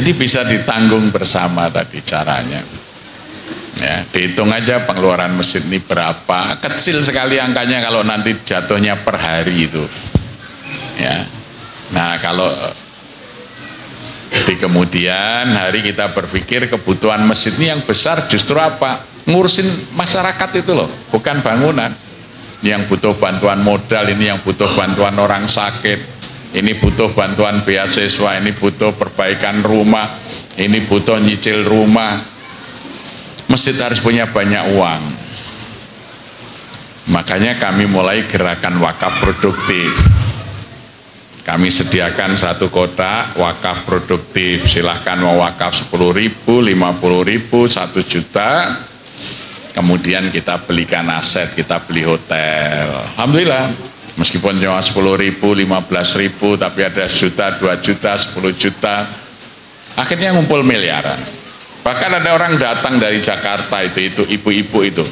Jadi bisa ditanggung bersama tadi caranya. Ya, dihitung aja pengeluaran masjid ini berapa. Kecil sekali angkanya kalau nanti jatuhnya per hari itu. Ya. Nah, kalau di kemudian hari kita berpikir kebutuhan masjid ini yang besar justru apa? Ngurusin masyarakat itu loh, bukan bangunan. Ini yang butuh bantuan modal, ini yang butuh bantuan orang sakit, ini butuh bantuan beasiswa, ini butuh perbaikan rumah, ini butuh nyicil rumah. Masjid harus punya banyak uang. Makanya kami mulai gerakan wakaf produktif. Kami sediakan satu kotak wakaf produktif. Silahkan mau wakaf 10.000, 50.000, 1 juta. Kemudian kita belikan aset, kita beli hotel. Alhamdulillah, meskipun cuma 10.000, 15.000, tapi ada juta, 2 juta, 10 juta. Akhirnya ngumpul miliaran. Bahkan ada orang datang dari Jakarta itu ibu-ibu itu.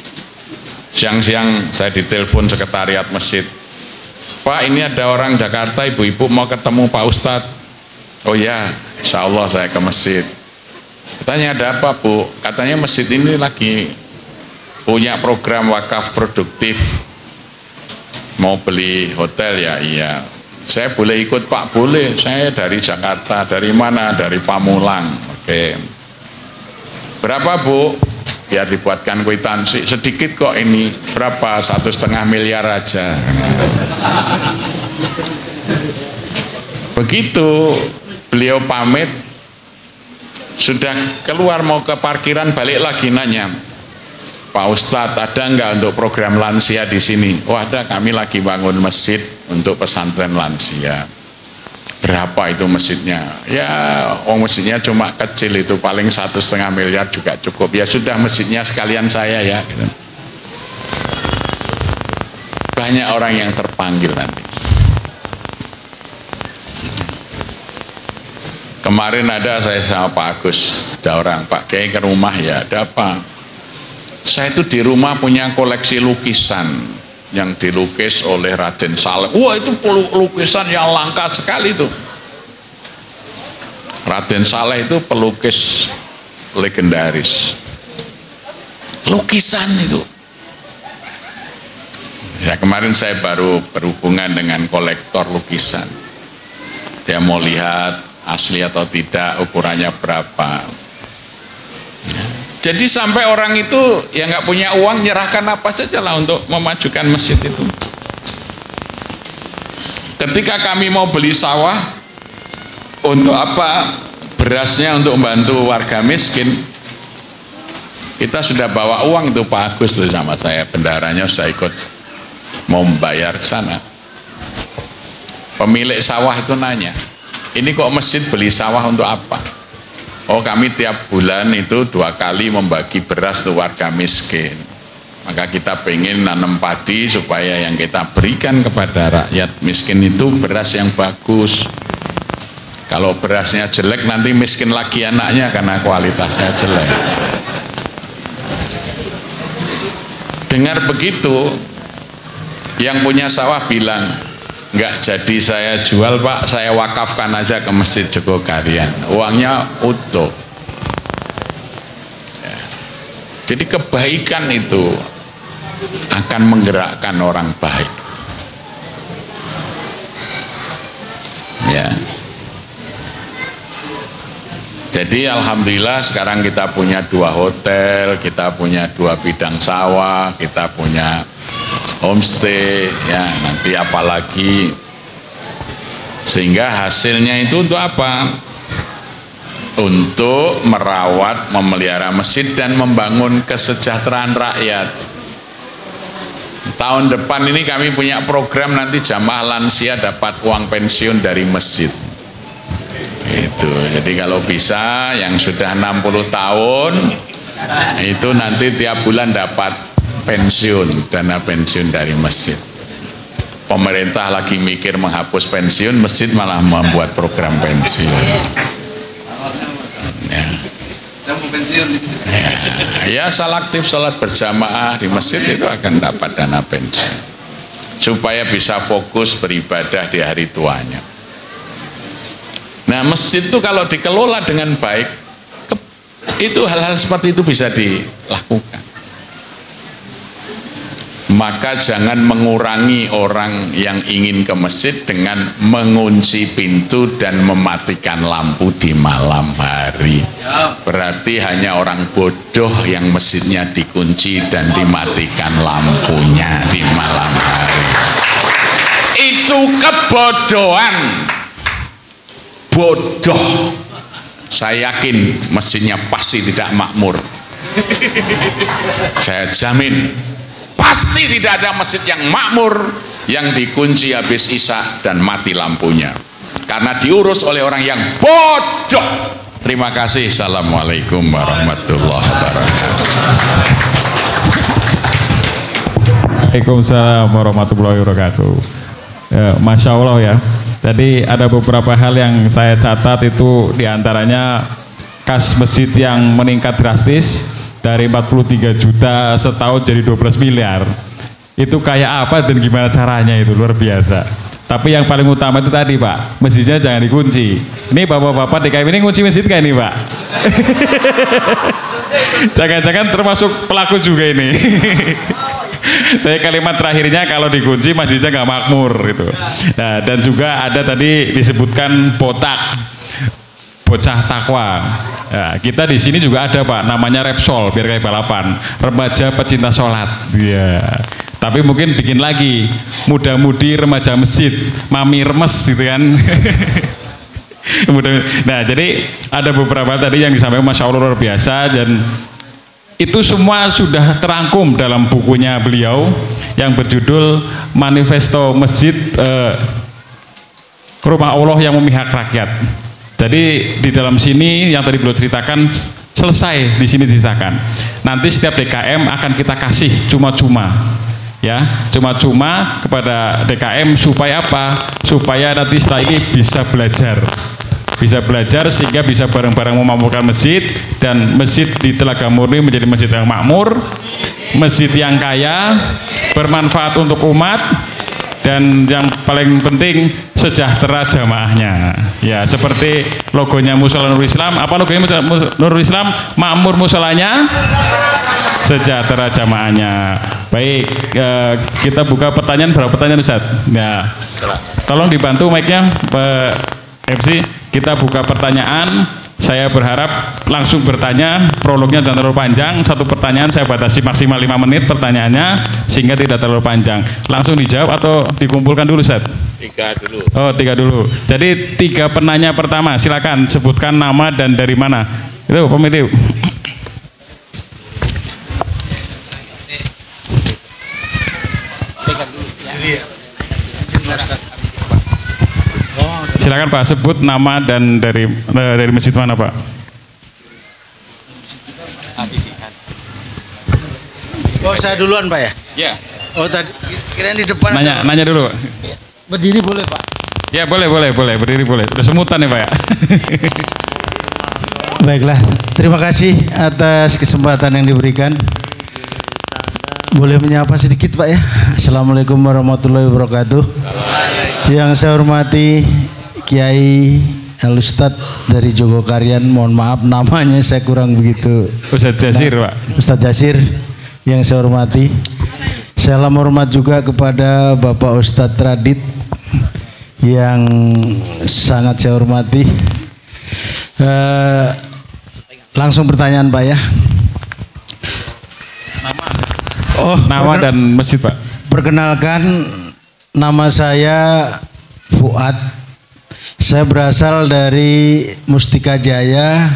Siang-siang saya ditelepon sekretariat masjid. Pak, ini ada orang Jakarta, ibu-ibu mau ketemu Pak Ustadz. Oh ya, insya Allah saya ke masjid. Katanya ada apa Bu? Katanya masjid ini lagi punya program wakaf produktif. Mau beli hotel ya? Iya. Saya boleh ikut Pak? Boleh. Saya dari Jakarta. Dari mana? Dari Pamulang. Oke. Berapa Bu? Biar dibuatkan kwitansi. Sedikit kok ini. Berapa? 1,5 miliar aja. Begitu beliau pamit, sudah keluar mau ke parkiran, balik lagi nanya, Pak Ustadz, ada nggak untuk program lansia di sini? Oh ada, kami lagi bangun masjid untuk pesantren lansia. Berapa itu masjidnya? Ya, masjidnya cuma kecil itu, paling 1,5 miliar juga cukup. Ya sudah, masjidnya sekalian saya ya. Gitu. Banyak orang yang terpanggil nanti. Kemarin ada saya sama Pak Agus, ada orang, Pak Kiai ke rumah ya, ada apa? Saya itu di rumah punya koleksi lukisan yang dilukis oleh Raden Saleh. Wah itu lukisan yang langka sekali itu. Raden Saleh itu pelukis legendaris. Lukisan itu. Ya kemarin saya baru berhubungan dengan kolektor lukisan. Dia mau lihat asli atau tidak, ukurannya berapa. Jadi sampai orang itu yang nggak punya uang nyerahkan apa saja lah untuk memajukan masjid itu. Ketika kami mau beli sawah, untuk apa? Berasnya untuk membantu warga miskin. Kita sudah bawa uang itu Pak Agus tuh sama saya, bendaharanya saya ikut mau membayar ke sana. Pemilik sawah itu nanya, ini kok masjid beli sawah untuk apa? Oh kami tiap bulan itu 2 kali membagi beras untuk warga miskin. Maka kita pengen nanam padi supaya yang kita berikan kepada rakyat miskin itu beras yang bagus. Kalau berasnya jelek nanti miskin lagi anaknya karena kualitasnya jelek. Dengar begitu, yang punya sawah bilang, nggak jadi saya jual Pak, saya wakafkan aja ke Masjid Jogokarian, uangnya utuh. Ya. Jadi kebaikan itu akan menggerakkan orang baik. Ya. Jadi alhamdulillah sekarang kita punya 2 hotel, kita punya 2 bidang sawah, kita punya homestay, ya nanti apalagi, sehingga hasilnya itu untuk apa? Untuk merawat, memelihara masjid dan membangun kesejahteraan rakyat. Tahun depan ini kami punya program nanti jamaah lansia dapat uang pensiun dari masjid. Itu. Jadi kalau bisa yang sudah 60 tahun itu nanti tiap bulan dapat pensiun, dana pensiun dari masjid. Pemerintah lagi mikir menghapus pensiun, masjid malah membuat program pensiun. Ya. Ya, selektif salat berjamaah di masjid itu akan dapat dana pensiun supaya bisa fokus beribadah di hari tuanya. Nah, masjid itu kalau dikelola dengan baik, itu hal-hal seperti itu bisa dilakukan. Maka jangan mengurangi orang yang ingin ke masjid dengan mengunci pintu dan mematikan lampu di malam hari. Berarti hanya orang bodoh yang masjidnya dikunci dan dimatikan lampunya di malam hari. Itu kebodohan. Bodoh. Saya yakin masjidnya pasti tidak makmur. Saya jamin pasti tidak ada masjid yang makmur yang dikunci habis isya dan mati lampunya, karena diurus oleh orang yang bodoh. Terima kasih. Assalamualaikum warahmatullahi wabarakatuh. Waalaikumsalam warahmatullahi wabarakatuh. Ya, Masya Allah ya. Tadi ada beberapa hal yang saya catat, itu diantaranya kas masjid yang meningkat drastis dari 43 juta setahun jadi 12 miliar. Itu kayak apa dan gimana caranya, itu luar biasa. Tapi yang paling utama itu tadi Pak, masjidnya jangan dikunci. Ini bapak-bapak DKM ini ngunci masjid kayak ini Pak. Jangan-jangan termasuk pelaku juga ini. Tapi kalimat terakhirnya kalau dikunci masjidnya nggak makmur gitu. Nah, dan juga ada tadi disebutkan botak, bocah takwa. Ya, kita di sini juga ada Pak, namanya Repsol, biar kayak balapan, remaja pecinta sholat. Ya. Tapi mungkin bikin lagi, muda-mudi remaja masjid, mami remes gitu kan. Nah, jadi ada beberapa tadi yang disampaikan Masya Allah luar biasa, dan itu semua sudah terangkum dalam bukunya beliau yang berjudul Manifesto Masjid Rumah Allah yang Memihak Rakyat. Jadi di dalam sini yang tadi beliau ceritakan selesai di sini diceritakan. Nanti setiap DKM akan kita kasih cuma-cuma, ya, cuma-cuma kepada DKM supaya apa? Supaya nanti setelah ini bisa belajar sehingga bisa bareng-bareng memakmurkan masjid, dan masjid di Telaga Murni menjadi masjid yang makmur, masjid yang kaya, bermanfaat untuk umat, dan yang paling penting sejahtera jamaahnya. Ya, seperti logonya Mushola Nurul Islam. Apa logonya Nurul Islam? Makmur musolanya, sejahtera jamaahnya. Baik, kita buka pertanyaan. Berapa pertanyaan Ustaz? Ya, tolong dibantu mic-nya Pak MC. Kita buka pertanyaan. Saya berharap langsung bertanya, prolognya jangan terlalu panjang. Satu pertanyaan saya batasi maksimal 5 menit pertanyaannya, sehingga tidak terlalu panjang. Langsung dijawab atau dikumpulkan dulu Ustaz? 3 dulu. Oh, 3 dulu. Jadi 3 penanya pertama, silakan sebutkan nama dan dari mana. Itu pemilih. Silakan Pak, sebut nama dan dari masjid mana Pak? Oh, saya duluan Pak ya? Ya. Oh, tadi kirain di depan. Nanya dulu. Berdiri boleh Pak? Ya boleh, berdiri boleh. Udah semutan ya Pak ya. Baiklah, terima kasih atas kesempatan yang diberikan. Boleh menyapa sedikit Pak ya? Assalamualaikum warahmatullahi wabarakatuh. Yang saya hormati Kiai Al-Ustadz dari Jogokarian, mohon maaf namanya saya kurang begitu. Ustadz Jasir Pak. Ustadz Jasir yang saya hormati. Salam hormat juga kepada Bapak Ustadz Radit yang sangat saya hormati. Langsung pertanyaan Pak ya. Nama dan masjid Pak. Perkenalkan, nama saya Fuad. Saya berasal dari Mustika Jaya,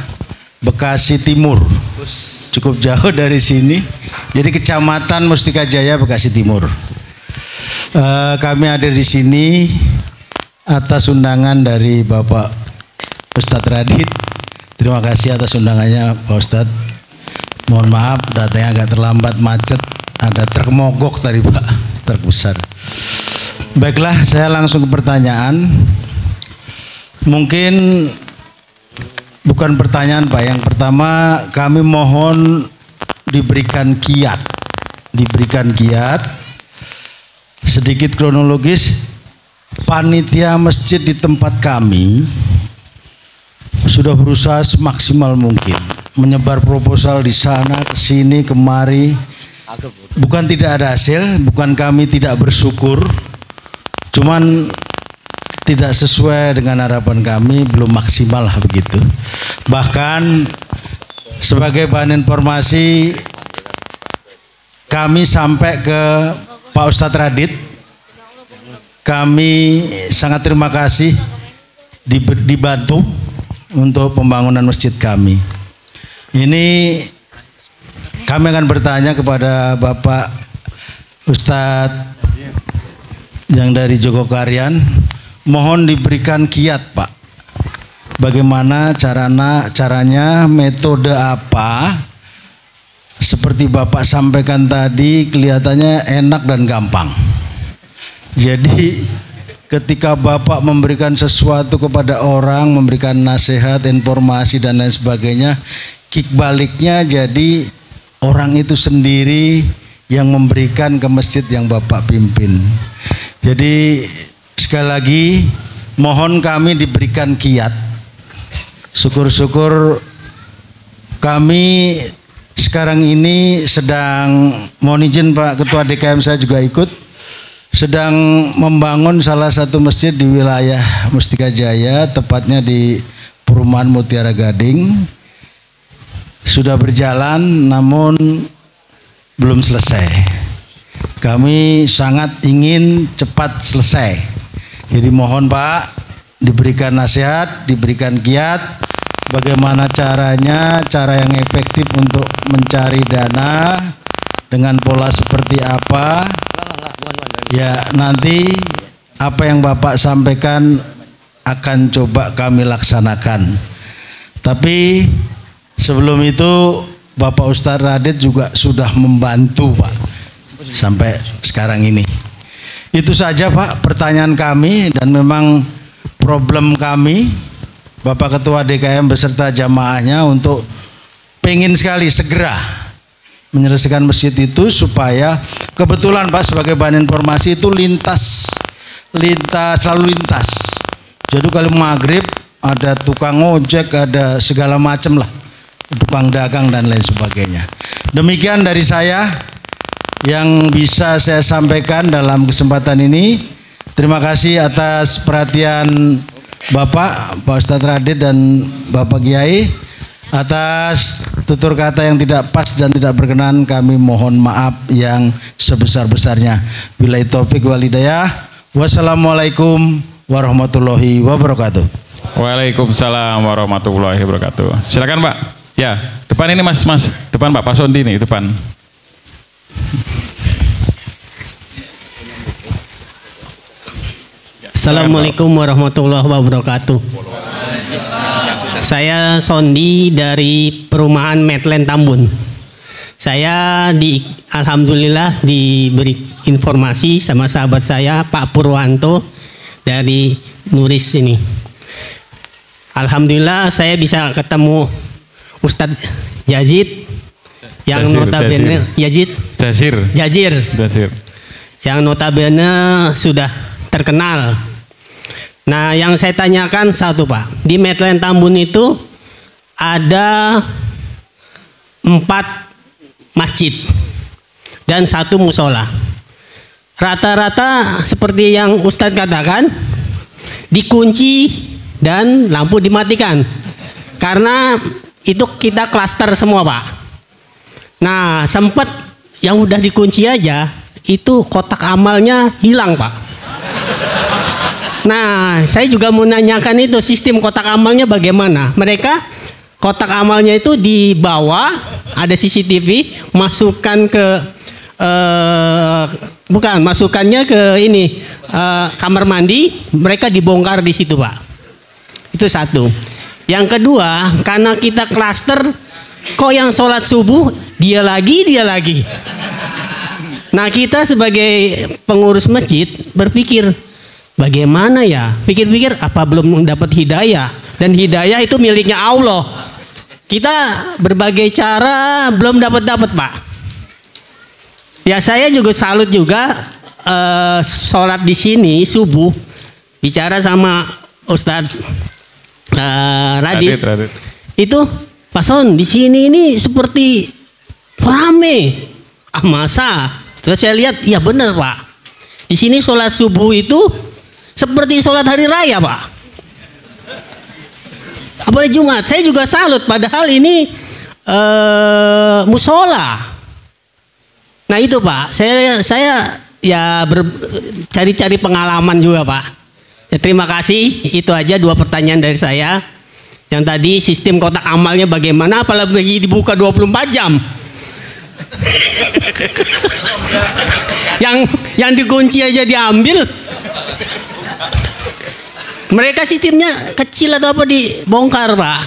Bekasi Timur. Cukup jauh dari sini. Jadi Kecamatan Mustika Jaya, Bekasi Timur. Kami hadir di sini atas undangan dari Bapak Ustadz Radit. Terima kasih atas undangannya Pak Ustadz. Mohon maaf datanya agak terlambat, macet. Ada truk mogok tadi Pak, truk besar. Baiklah, saya langsung ke pertanyaan. Mungkin bukan pertanyaan Pak. Yang pertama, kami mohon diberikan kiat. Sedikit kronologis, panitia masjid di tempat kami sudah berusaha semaksimal mungkin menyebar proposal di sana, ke sini, kemari. Bukan tidak ada hasil, bukan kami tidak bersyukur, cuman tidak sesuai dengan harapan kami, belum maksimal lah begitu. Bahkan sebagai bahan informasi, kami sampai ke Pak Ustadz Radit, kami sangat terima kasih dibantu untuk pembangunan masjid kami. Ini kami akan bertanya kepada Bapak Ustadz yang dari Jogokarian, mohon diberikan kiat Pak, bagaimana caranya, metode apa, seperti Bapak sampaikan tadi kelihatannya enak dan gampang. Jadi ketika Bapak memberikan sesuatu kepada orang, memberikan nasihat, informasi dan lain sebagainya, kick baliknya jadi orang itu sendiri yang memberikan ke masjid yang Bapak pimpin. Jadi sekali lagi mohon kami diberikan kiat. Syukur-syukur kami sekarang ini sedang, mohon izin Pak Ketua DKM saya juga ikut, sedang membangun salah satu masjid di wilayah Mustika Jaya, tepatnya di Perumahan Mutiara Gading. Sudah berjalan namun belum selesai. Kami sangat ingin cepat selesai. Jadi mohon Pak diberikan nasihat, diberikan kiat, bagaimana caranya, cara yang efektif untuk mencari dana, dengan pola seperti apa. Ya nanti apa yang Bapak sampaikan akan coba kami laksanakan. Tapi sebelum itu Bapak Ustadz Radit juga sudah membantu Pak sampai sekarang ini. Itu saja Pak pertanyaan kami, dan memang problem kami Bapak Ketua DKM beserta jamaahnya untuk pengen sekali segera menyelesaikan masjid itu, supaya kebetulan Pak sebagai bahan informasi itu selalu lintas. Jadi kalau maghrib ada tukang ojek, ada segala macam lah, tukang dagang dan lain sebagainya. Demikian dari saya yang bisa saya sampaikan dalam kesempatan ini. Terima kasih atas perhatian Bapak, Pak Ustadz Radit dan Bapak Kiai. Atas tutur kata yang tidak pas dan tidak berkenan, kami mohon maaf yang sebesar-besarnya. Billahi taufik wal hidayah. Wassalamualaikum warahmatullahi wabarakatuh. Waalaikumsalam warahmatullahi wabarakatuh. Silakan Pak. Ya, depan ini Mas, depan Pak Sondi nih, depan. Assalamualaikum warahmatullahi wabarakatuh. Saya Sondi dari Perumahan Medland Tambun. Saya alhamdulillah diberi informasi sama sahabat saya Pak Purwanto dari Nuris ini. Alhamdulillah saya bisa ketemu Ustadz Yazid yang notabene Jazir yang notabene sudah terkenal. Nah, yang saya tanyakan satu Pak, di Medland Tambun itu ada 4 masjid dan 1 musola. Rata-rata seperti yang Ustadz katakan, dikunci dan lampu dimatikan, karena itu kita klaster semua Pak. Nah, sempat yang udah dikunci aja itu kotak amalnya hilang Pak. Nah, saya juga mau nanyakan itu sistem kotak amalnya bagaimana? Mereka kotak amalnya itu dibawa, ada CCTV, masukkan ke masukkannya ke ini kamar mandi, mereka dibongkar di situ Pak. Itu satu. Yang kedua, karena kita klaster, kok yang sholat subuh dia lagi. Nah, kita sebagai pengurus masjid berpikir, bagaimana ya? Pikir-pikir apa belum dapat hidayah, dan hidayah itu miliknya Allah. Kita berbagai cara belum dapat Pak. Ya saya juga salut juga sholat di sini subuh, bicara sama Ustadz Radit. Itu Pak Son di sini ini seperti rame. Masa? Terus saya lihat, ya benar Pak. Di sini sholat subuh itu seperti sholat hari raya Pak. Apalagi Jumat. Saya juga salut. Padahal ini musola. Nah itu Pak. Saya ya cari-cari pengalaman juga Pak. Ya, terima kasih. Itu aja 2 pertanyaan dari saya. Yang tadi sistem kotak amalnya bagaimana? Apalagi dibuka 24 jam. yang dikunci aja diambil. Mereka sistemnya kecil atau apa dibongkar Pak.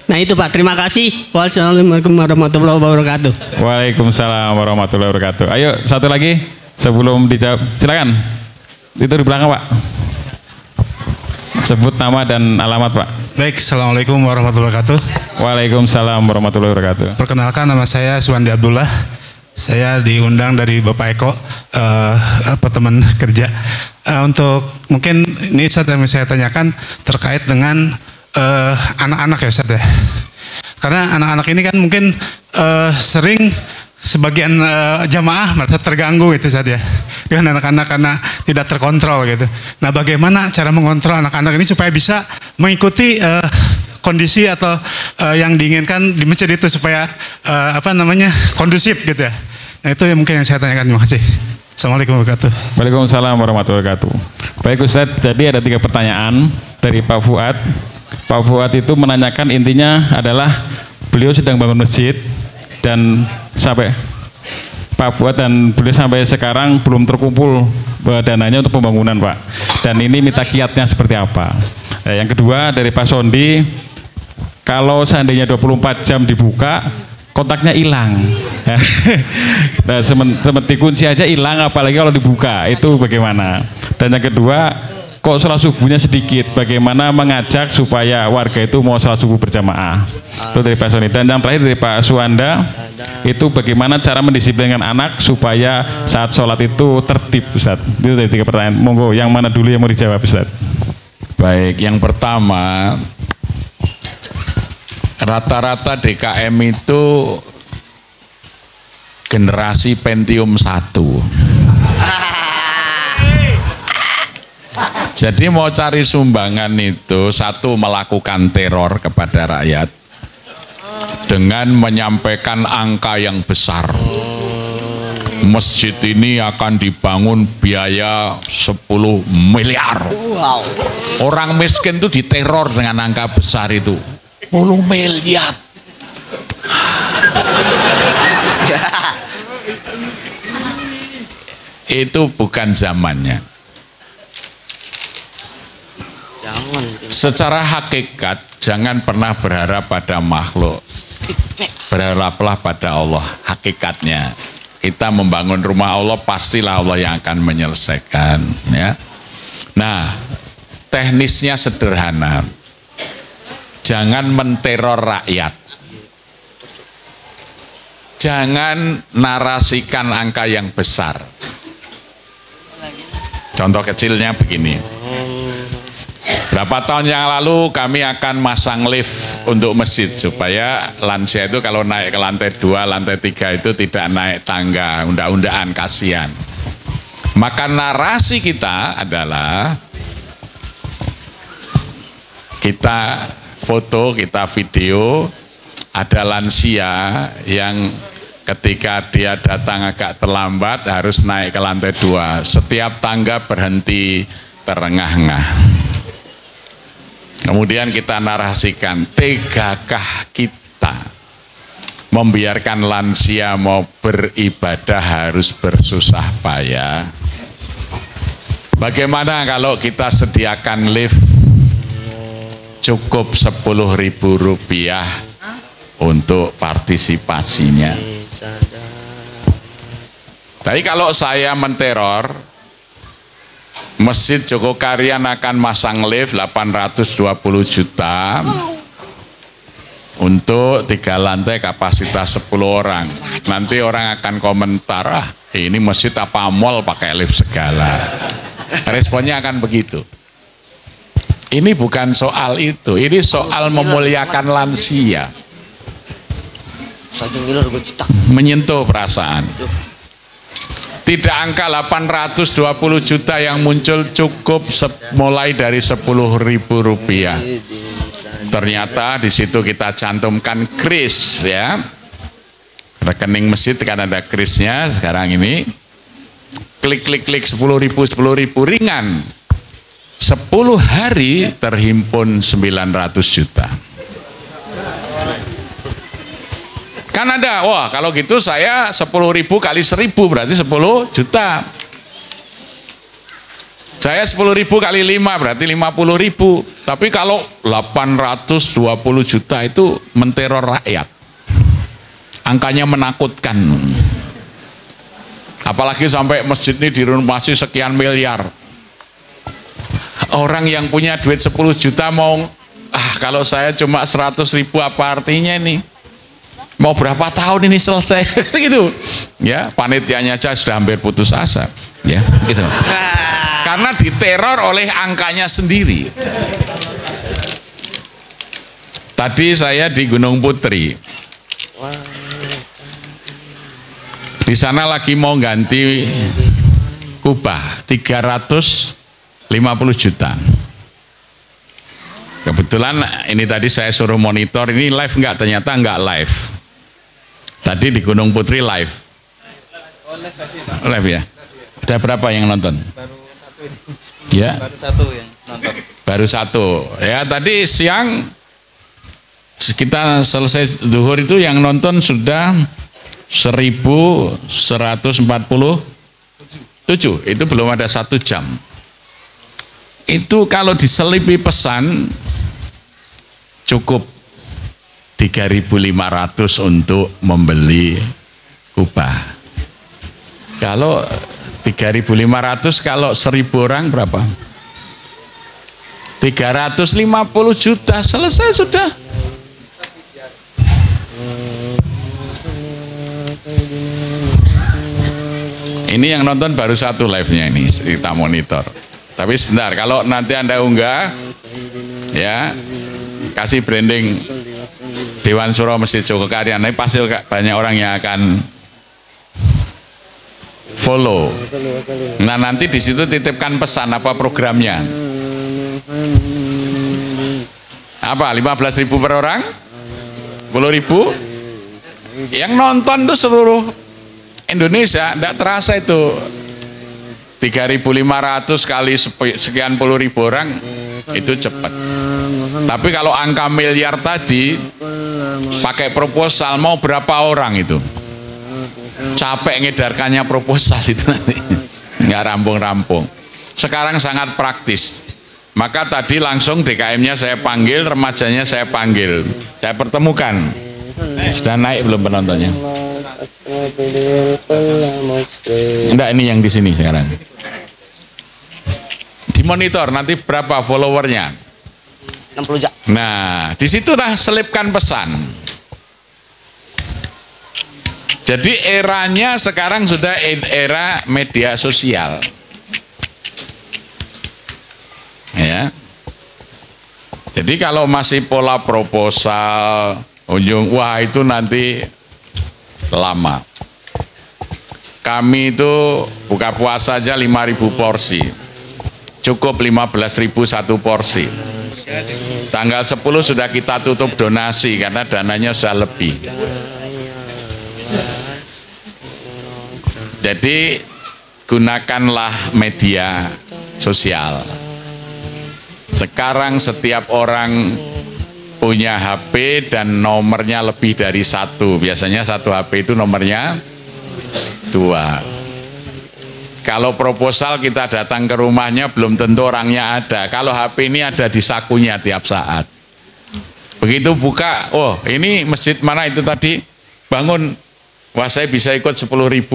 Nah itu Pak, terima kasih. Wassalamualaikum warahmatullahi wabarakatuh. Waalaikumsalam warahmatullahi wabarakatuh. Ayo satu lagi sebelum dijawab, silakan. Itu di belakang Pak. Sebut nama dan alamat Pak. Baik, assalamualaikum warahmatullahi wabarakatuh. Waalaikumsalam warahmatullahi wabarakatuh. Perkenalkan, nama saya Suwandi Abdullah. Saya diundang dari Bapak Eko, teman kerja. Untuk mungkin ini Ustaz yang saya tanyakan terkait dengan anak-anak ya Ustaz ya. Karena anak-anak ini kan mungkin sering sebagian jamaah merasa terganggu gitu Ustaz ya. Dengan anak-anak karena tidak terkontrol gitu. Nah, bagaimana cara mengontrol anak-anak ini supaya bisa mengikuti kondisi atau yang diinginkan di masjid itu supaya kondusif gitu ya. Nah, itu yang mungkin yang saya tanyakan. Terima kasih. Assalamualaikum warahmatullahi wabarakatuh. Waalaikumsalam warahmatullahi wabarakatuh. Baik Ustaz, jadi ada 3 pertanyaan dari Pak Fuad. Pak Fuad itu menanyakan, intinya adalah beliau sedang bangun masjid dan sampai Pak Fuad dan beliau sampai sekarang belum terkumpul dananya untuk pembangunan Pak. Dan ini minta kiatnya seperti apa. Nah, yang kedua dari Pak Sondi, kalau seandainya 24 jam dibuka, kontaknya hilang. Nah, seperti kunci aja hilang, apalagi kalau dibuka, itu bagaimana? Dan yang kedua, kok sholat subuhnya sedikit, bagaimana mengajak supaya warga itu mau sholat subuh berjamaah? Itu dari Pak Soni. Dan yang terakhir dari Pak Suwanda, itu bagaimana cara mendisiplinkan anak supaya saat sholat itu tertib Ustaz? Itu dari 3 pertanyaan. Monggo, yang mana dulu yang mau dijawab Ustaz? Baik, yang pertama, rata-rata DKM itu generasi Pentium 1. Jadi mau cari sumbangan itu, satu, melakukan teror kepada rakyat dengan menyampaikan angka yang besar. Masjid ini akan dibangun biaya 10 miliar. Orang miskin itu diteror dengan angka besar itu. 10 miliar. Itu bukan zamannya. Secara hakikat, jangan pernah berharap pada makhluk. Berharaplah pada Allah. Hakikatnya, kita membangun rumah Allah, pastilah Allah yang akan menyelesaikan. Ya. Nah, teknisnya sederhana. Jangan menteror rakyat. Jangan narasikan angka yang besar. Contoh kecilnya begini. Berapa tahun yang lalu kami akan masang lift untuk masjid supaya lansia itu kalau naik ke lantai 2, lantai 3 itu tidak naik tangga, unda-undaan, kasihan. Maka narasi kita adalah kita foto, kita video, ada lansia yang ketika dia datang agak terlambat harus naik ke lantai 2. Setiap tangga berhenti terengah-engah. Kemudian kita narasikan, tegakah kita membiarkan lansia mau beribadah harus bersusah payah? Bagaimana kalau kita sediakan lift cukup Rp10.000 untuk partisipasinya? Tapi kalau saya menteror, Masjid Jogokarian akan masang lift 820 juta untuk 3 lantai kapasitas 10 orang. Nanti orang akan komentar, ini masjid apa mall pakai lift segala. Responnya akan begitu. Ini bukan soal itu, ini soal memuliakan lansia. Menyentuh perasaan. Tidak angka 820 juta yang muncul cukup mulai dari 10.000 rupiah. Ternyata di situ kita cantumkan kris ya. Rekening masjid kan ada krisnya sekarang ini. Klik 10.000 ringan. 10 hari terhimpun 900 juta. Kan ada, wah kalau gitu saya 10.000 kali 1.000 berarti 10 juta. Saya 10.000 kali 5 berarti 50.000. Tapi kalau 820 juta itu menteror rakyat. Angkanya menakutkan. Apalagi sampai masjid ini direnovasi sekian miliar. Orang yang punya duit 10 juta mau, kalau saya cuma 100.000 apa artinya ini? Mau berapa tahun ini selesai? Gitu. Ya, panitianya aja sudah hampir putus asa. Ya, gitu. Karena diteror oleh angkanya sendiri. Tadi saya di Gunung Putri. Di sana lagi mau ganti kubah 350 juta. Kebetulan ini tadi saya suruh monitor, ini live enggak? Ternyata enggak live. Tadi di Gunung Putri live. Live ya? Ada berapa yang nonton? Baru satu ini. Ya. Baru satu yang nonton. Baru satu. Ya tadi siang kita selesai zuhur itu yang nonton sudah 1.147. Itu belum ada 1 jam. Itu kalau diselipi pesan cukup 3.500 untuk membeli kubah. Kalau 3.500 kalau 1.000 orang berapa? 350 juta selesai sudah. Ini yang nonton baru satu live-nya ini kita monitor. Tapi sebentar, kalau nanti Anda unggah ya, kasih branding Dewan Suro Masjid Jogokaryan, ini pasti banyak orang yang akan follow. Nah, nanti di situ titipkan pesan apa programnya. Apa 15.000 per orang? 10.000? Yang nonton tuh seluruh Indonesia, tidak terasa itu 3.500 kali sekian puluh ribu orang, itu cepat. Tapi kalau angka miliar tadi pakai proposal mau berapa orang itu? Capek ngedarkannya proposal itu nanti nggak rampung-rampung. Sekarang sangat praktis. Maka tadi langsung DKM-nya saya panggil, remajanya saya panggil, saya pertemukan. Sudah naik belum penontonnya? Enggak, ini yang di sini sekarang. Dimonitor nanti berapa followernya? 60 juta. Nah, disitulah selipkan pesan. Jadi eranya sekarang sudah era media sosial. Ya. Jadi kalau masih pola proposal, wah itu nanti lama. Kami itu buka puasa aja 5.000 porsi. Cukup 15.000 satu porsi. Tanggal 10 sudah kita tutup donasi karena dananya sudah lebih. Jadi gunakanlah media sosial. Sekarang setiap orang punya HP dan nomornya lebih dari 1. Biasanya satu HP itu nomornya 2. Kalau proposal kita datang ke rumahnya belum tentu orangnya ada. Kalau HP ini ada di sakunya tiap saat. Begitu buka, oh ini masjid mana itu tadi bangun. Wah saya bisa ikut 10.000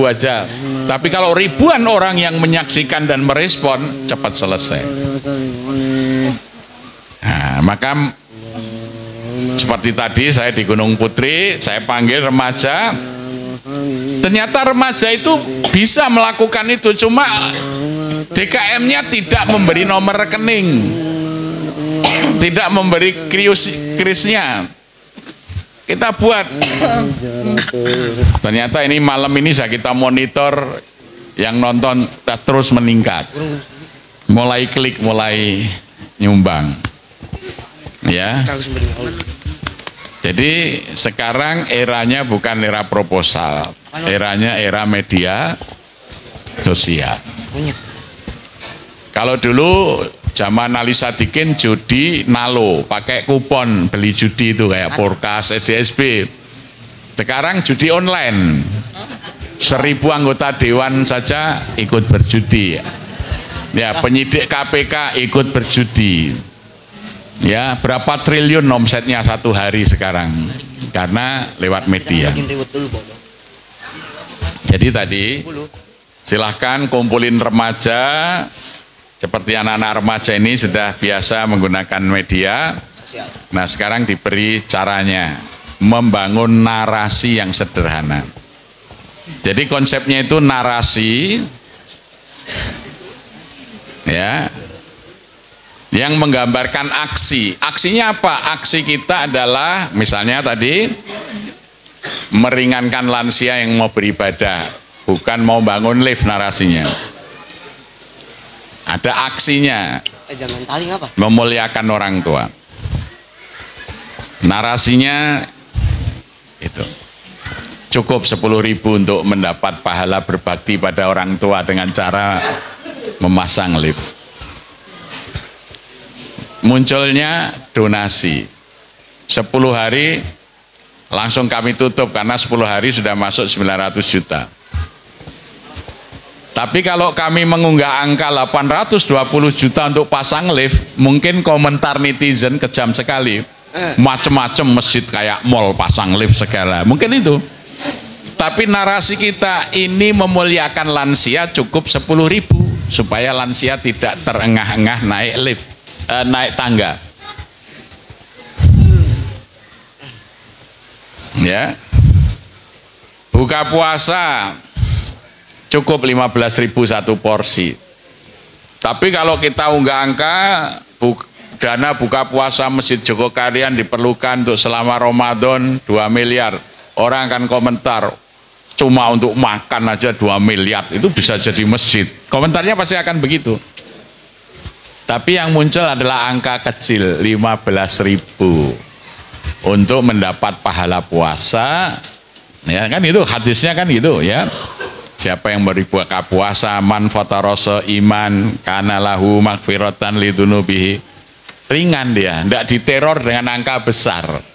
aja. Tapi kalau ribuan orang yang menyaksikan dan merespon, cepat selesai. Nah, maka seperti tadi saya di Gunung Putri, saya panggil remaja. Ternyata remaja itu bisa melakukan itu, cuma DKM-nya tidak memberi nomor rekening. tidak memberi krisnya. Kita buat. Ternyata ini malam ini saya kita monitor, yang nonton terus meningkat. Mulai klik, mulai nyumbang. Ya. Jadi sekarang eranya bukan era proposal, eranya era media sosial. Kalau dulu zaman Ali Sadikin judi nalo, pakai kupon beli judi itu kayak Porkas, SDSB. Sekarang judi online. 1000 anggota dewan saja ikut berjudi. Ya, penyidik KPK ikut berjudi. Ya, berapa triliun omsetnya satu hari sekarang karena lewat media. Jadi tadi silahkan kumpulin remaja, seperti anak-anak remaja ini sudah biasa menggunakan media. Nah, sekarang diberi caranya membangun narasi yang sederhana. Jadi konsepnya itu narasi, ya, yang menggambarkan aksi. Aksinya apa? Aksi kita adalah misalnya tadi meringankan lansia yang mau beribadah, bukan mau bangun lift narasinya. Ada aksinya, memuliakan orang tua. Narasinya itu cukup 10.000 untuk mendapat pahala berbakti pada orang tua dengan cara memasang lift. Munculnya donasi 10 hari langsung kami tutup karena 10 hari sudah masuk 900 juta. Tapi kalau kami mengunggah angka 820 juta untuk pasang lift, mungkin komentar netizen kejam sekali, macem-macem masjid kayak mall pasang lift segala, mungkin itu. Tapi narasi kita ini memuliakan lansia cukup 10.000 supaya lansia tidak terengah-engah naik lift, naik tangga. Ya. Buka puasa cukup 15.000 satu porsi. Tapi kalau kita unggah angka dana buka puasa Masjid Jogokarian diperlukan untuk selama Ramadan 2 miliar. Orang akan komentar, cuma untuk makan aja 2 miliar itu bisa jadi masjid. Komentarnya pasti akan begitu. Tapi yang muncul adalah angka kecil 15.000 untuk mendapat pahala puasa. Ya kan itu hadisnya kan gitu ya. Siapa yang berbuka puasa man fatarasa iman kana lahu magfiratan lidunubihi. Ringan dia, tidak diteror dengan angka besar.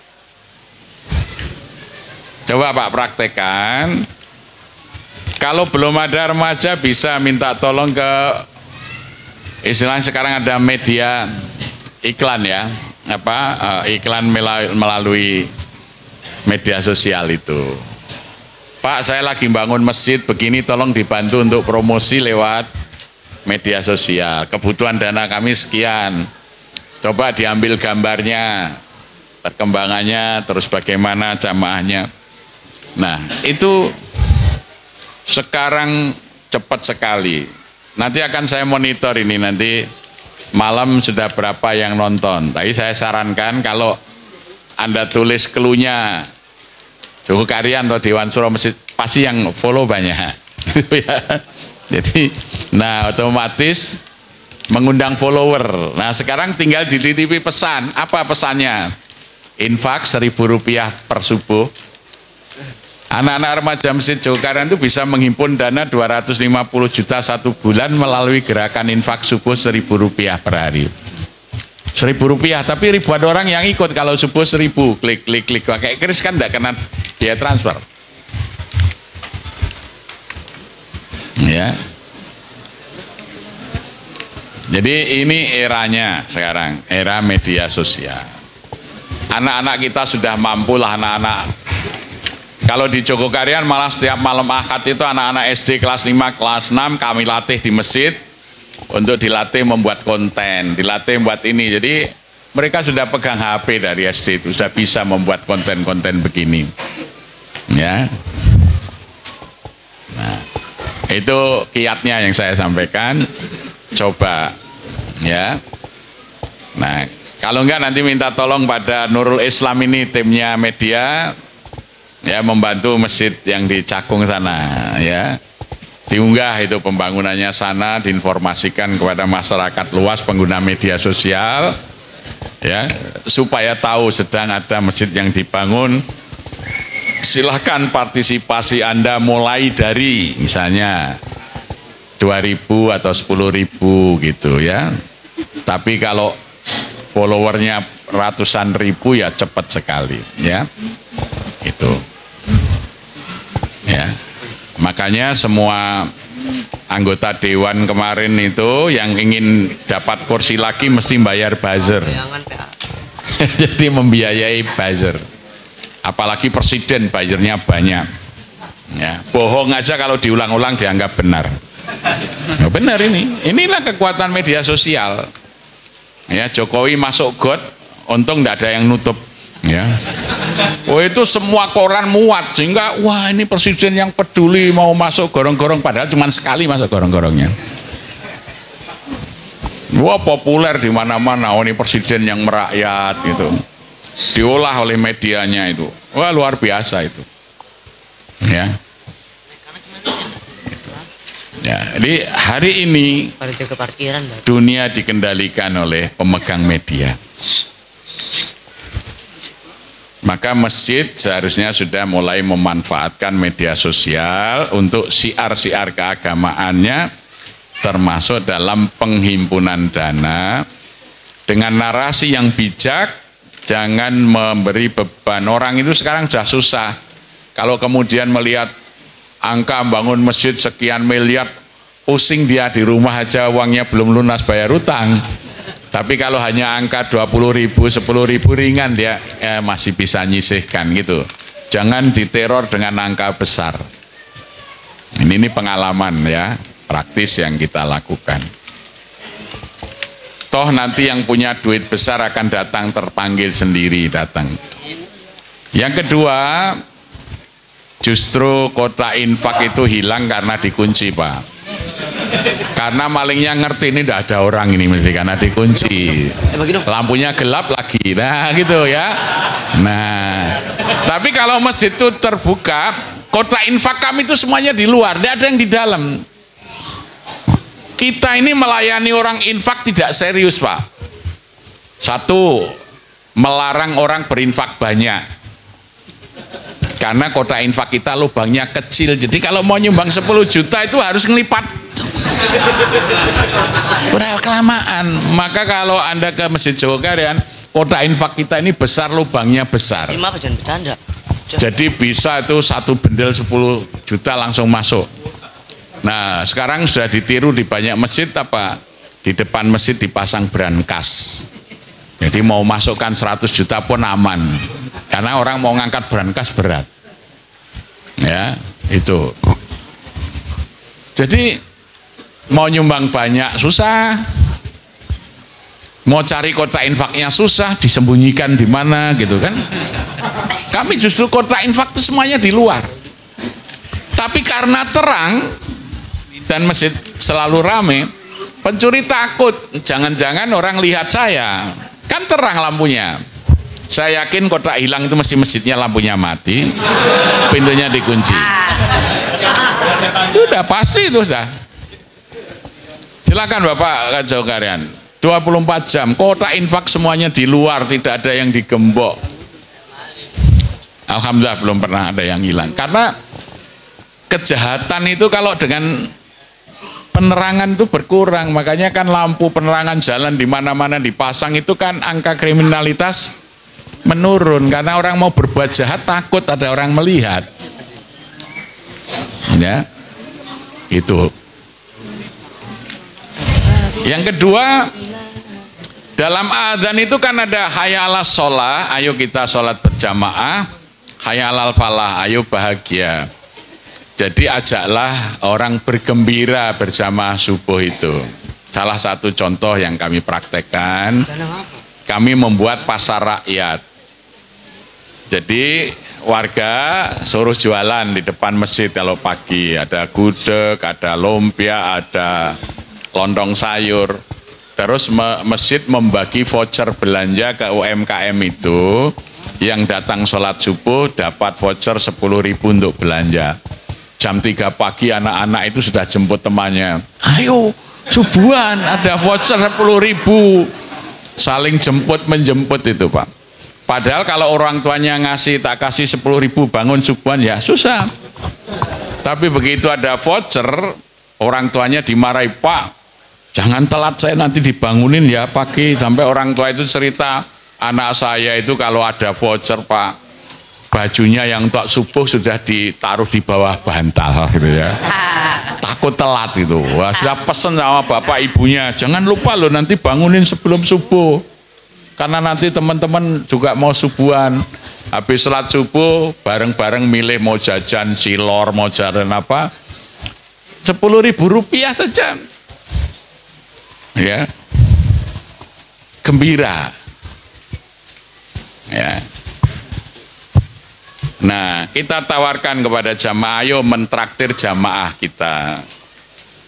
Coba Pak praktekkan. Kalau belum ada remaja bisa minta tolong ke istilahnya sekarang ada media iklan ya, iklan melalui media sosial itu. Pak, saya lagi bangun masjid begini, tolong dibantu untuk promosi lewat media sosial. Kebutuhan dana kami sekian. Coba diambil gambarnya, perkembangannya, terus bagaimana jamaahnya. Nah, itu sekarang cepat sekali. Nanti akan saya monitor ini, nanti malam sudah berapa yang nonton. Tapi saya sarankan kalau Anda tulis cluenya Jogokarian atau Dewan Suro Masjid, pasti yang follow banyak. Jadi, nah otomatis mengundang follower. Nah sekarang tinggal dititipi pesan. Apa pesannya? Infak 1.000 rupiah per subuh. Anak-anak remaja Masjid Jogokarian itu bisa menghimpun dana 250 juta satu bulan melalui gerakan infak subuh 1.000 rupiah per hari. 1.000 rupiah, tapi ribuan orang yang ikut. Kalau subuh 1.000, klik pakai kris kan tidak kena biaya transfer. Ya. Jadi ini eranya sekarang, era media sosial. Anak-anak kita sudah mampu lah, anak-anak. Kalau di Jogokarian malah setiap malam Ahad itu anak-anak SD kelas 5, kelas 6 kami latih di masjid untuk dilatih membuat konten, dilatih membuat ini. Jadi mereka sudah pegang HP dari SD itu, sudah bisa membuat konten-konten begini. Ya. Nah, itu kiatnya yang saya sampaikan. Coba ya. Nah, Kalau enggak nanti minta tolong pada Nurul Islam ini, timnya media ya, membantu masjid yang di Cakung sana ya. Diunggah itu pembangunannya sana, diinformasikan kepada masyarakat luas pengguna media sosial ya, supaya tahu sedang ada masjid yang dibangun. Silahkan partisipasi Anda mulai dari misalnya 2.000 atau 10.000 gitu ya. Tapi kalau followernya ratusan ribu ya cepat sekali ya. Itu ya. Makanya semua anggota dewan kemarin itu yang ingin dapat kursi lagi mesti bayar buzzer. Jadi membiayai buzzer. Apalagi presiden buzzernya banyak. Ya, bohong aja kalau diulang-ulang dianggap benar. Ya, benar ini. Inilah kekuatan media sosial. Ya, Jokowi masuk got, untung tidak ada yang nutup. Ya. Oh itu semua koran muat sehingga wah ini presiden yang peduli mau masuk gorong-gorong, padahal cuma sekali masuk gorong-gorongnya. Wah populer di mana-mana, oh ini presiden yang merakyat gitu. Diolah oleh medianya itu. Wah luar biasa itu. Ya. Ya, jadi hari ini dunia dikendalikan oleh pemegang media. Maka masjid seharusnya sudah mulai memanfaatkan media sosial untuk siar-siar keagamaannya, termasuk dalam penghimpunan dana dengan narasi yang bijak. Jangan memberi beban. Orang itu sekarang sudah susah. Kalau kemudian melihat angka bangun masjid sekian miliar, pusing dia di rumah aja uangnya belum lunas bayar utang. Tapi kalau hanya angka 20.000, 10.000 ringan dia masih bisa nyisihkan gitu. Jangan diteror dengan angka besar. Ini pengalaman ya, praktis yang kita lakukan. Toh nanti yang punya duit besar akan datang terpanggil sendiri datang. Yang kedua, justru kota infak itu hilang karena dikunci Pak. Karena malingnya ngerti ini tidak ada orang ini mesti karena dikunci. Lampunya gelap lagi, nah gitu ya. Nah, tapi kalau masjid itu terbuka, kota infak kami itu semuanya di luar, tidak ada yang di dalam. Kita ini melayani orang infak tidak serius Pak. Satu, melarang orang berinfak banyak. Karena kota infak kita lubangnya kecil. Jadi kalau mau nyumbang 10 juta itu harus ngelipat. Udah kelamaan. Maka kalau Anda ke Masjid Jogokarian, kota infak kita ini besar, lubangnya besar. Jadi bisa itu satu bendel 10 juta langsung masuk. Nah sekarang sudah ditiru di banyak masjid apa? Di depan masjid dipasang brankas. Jadi mau masukkan 100 juta pun aman. Karena orang mau ngangkat brankas berat. Ya, itu. Jadi mau nyumbang banyak susah. Mau cari kota infaknya susah, disembunyikan di mana gitu kan. Kami justru kota infak itu semuanya di luar. Tapi karena terang dan masjid selalu rame, pencuri takut, jangan-jangan orang lihat saya. Kan terang lampunya. Saya yakin kota hilang itu mesti masjidnya lampunya mati, pintunya dikunci. Itu udah pasti itu sudah. Silakan Bapak ke Jogokarian. 24 jam, kota infak semuanya di luar, tidak ada yang digembok. Alhamdulillah belum pernah ada yang hilang. Karena kejahatan itu kalau dengan penerangan itu berkurang, makanya kan lampu penerangan jalan di mana-mana dipasang itu kan angka kriminalitas menurun karena orang mau berbuat jahat takut ada orang melihat. Ya, itu. Yang kedua, dalam adzan itu kan ada hayya 'alas shalah, ayo kita sholat berjamaah, hayya 'alal falah, ayo bahagia. Jadi ajaklah orang bergembira bersama subuh itu. Salah satu contoh yang kami praktekkan, kami membuat pasar rakyat. Jadi warga suruh jualan di depan masjid kalau pagi. Ada gudeg, ada lumpia, ada lontong sayur. Terus masjid membagi voucher belanja ke UMKM itu, yang datang sholat subuh dapat voucher 10.000 untuk belanja. Jam 3 pagi anak-anak itu sudah jemput temannya. Ayo, subuhan ada voucher 10.000. Saling jemput menjemput itu Pak. Padahal kalau orang tuanya ngasih, tak kasih 10.000 bangun subuhan ya susah. Tapi begitu ada voucher, orang tuanya dimarahi, Pak, jangan telat saya nanti dibangunin ya pagi. Sampai orang tua itu cerita, anak saya itu kalau ada voucher Pak, bajunya yang tak subuh sudah ditaruh di bawah bantal gitu ya. Takut telat itu. Wah, sudah pesen sama bapak ibunya, jangan lupa loh nanti bangunin sebelum subuh. Karena nanti teman-teman juga mau subuhan. Habis sholat subuh bareng-bareng milih mau jajan cilor, mau jajan apa, 10.000 rupiah saja. Ya. Gembira. Ya. Nah, kita tawarkan kepada jamaah, ayo mentraktir jamaah kita.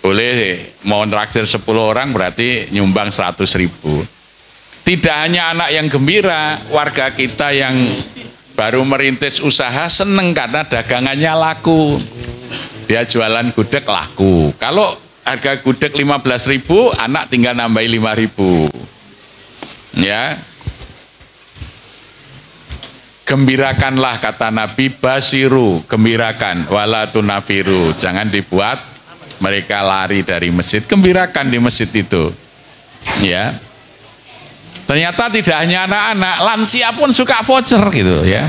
Boleh mau traktir 10 orang berarti nyumbang 100.000. Tidak hanya anak yang gembira, warga kita yang baru merintis usaha seneng karena dagangannya laku. Dia jualan gudeg laku. Kalau harga gudeg 15.000, anak tinggal nambahi 5.000. Ya. Gembirakanlah kata Nabi, basiru, gembirakan, wala tunafiru. Jangan dibuat mereka lari dari masjid, gembirakan di masjid itu. Ya. Ternyata tidak hanya anak-anak, lansia pun suka voucher gitu ya.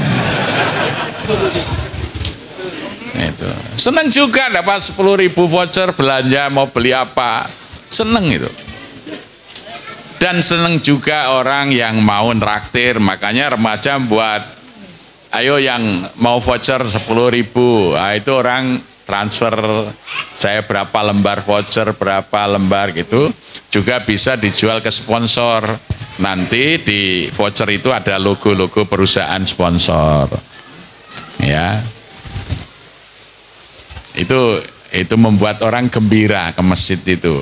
Itu. Seneng juga dapat 10.000 voucher belanja mau beli apa. Seneng itu. Dan seneng juga orang yang mau traktir, makanya remaja buat ayo yang mau voucher 10.000. Nah, itu orang transfer saya berapa lembar voucher, berapa lembar gitu. Juga bisa dijual ke sponsor. Nanti di voucher itu ada logo-logo perusahaan sponsor. Ya. Itu membuat orang gembira ke masjid itu.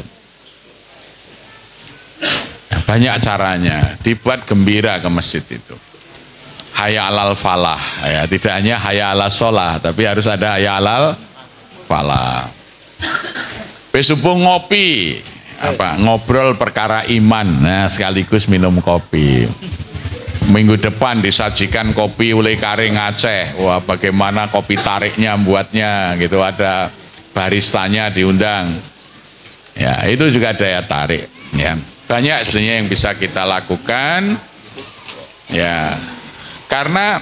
Banyak caranya dibuat gembira ke masjid itu. Hayya alal falah, ya, tidak hanya hayya alal sholah, tapi harus ada hayya alal falah. Besok ngopi, ngobrol perkara iman, nah sekaligus minum kopi. Minggu depan disajikan kopi oleh Karing Aceh. Wah, bagaimana kopi tariknya buatnya gitu, ada baristanya diundang. Ya, itu juga daya tarik. Ya, banyak sebenarnya yang bisa kita lakukan. Ya, karena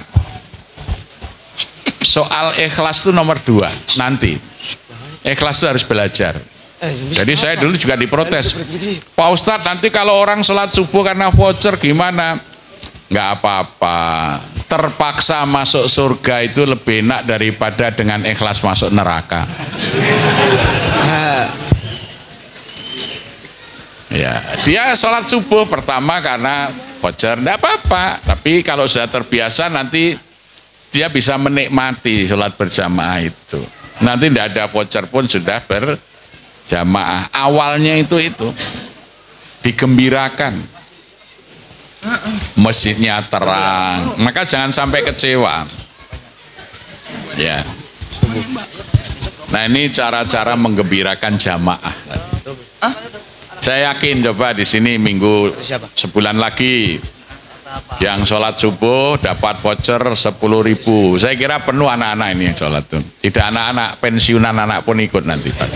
soal ikhlas itu nomor 2 nanti. Ikhlas itu harus belajar. Jadi saya dulu juga diprotes, Pak Ustadz nanti kalau orang sholat subuh karena voucher gimana? Nggak apa-apa, terpaksa masuk surga itu lebih enak daripada dengan ikhlas masuk neraka. Ya, dia sholat subuh pertama karena voucher, nggak apa-apa. Tapi kalau sudah terbiasa nanti dia bisa menikmati sholat berjamaah itu. Nanti tidak ada voucher pun sudah berjamaah. Awalnya itu digembirakan, masjidnya terang, maka jangan sampai kecewa. Ya. Nah, ini cara-cara menggembirakan jamaah. Saya yakin coba di sini minggu sebulan lagi yang sholat subuh dapat voucher 10.000. Saya kira penuh anak-anak ini yang sholat tuh. Tidak anak-anak, pensiunan anak pun ikut nanti Pak.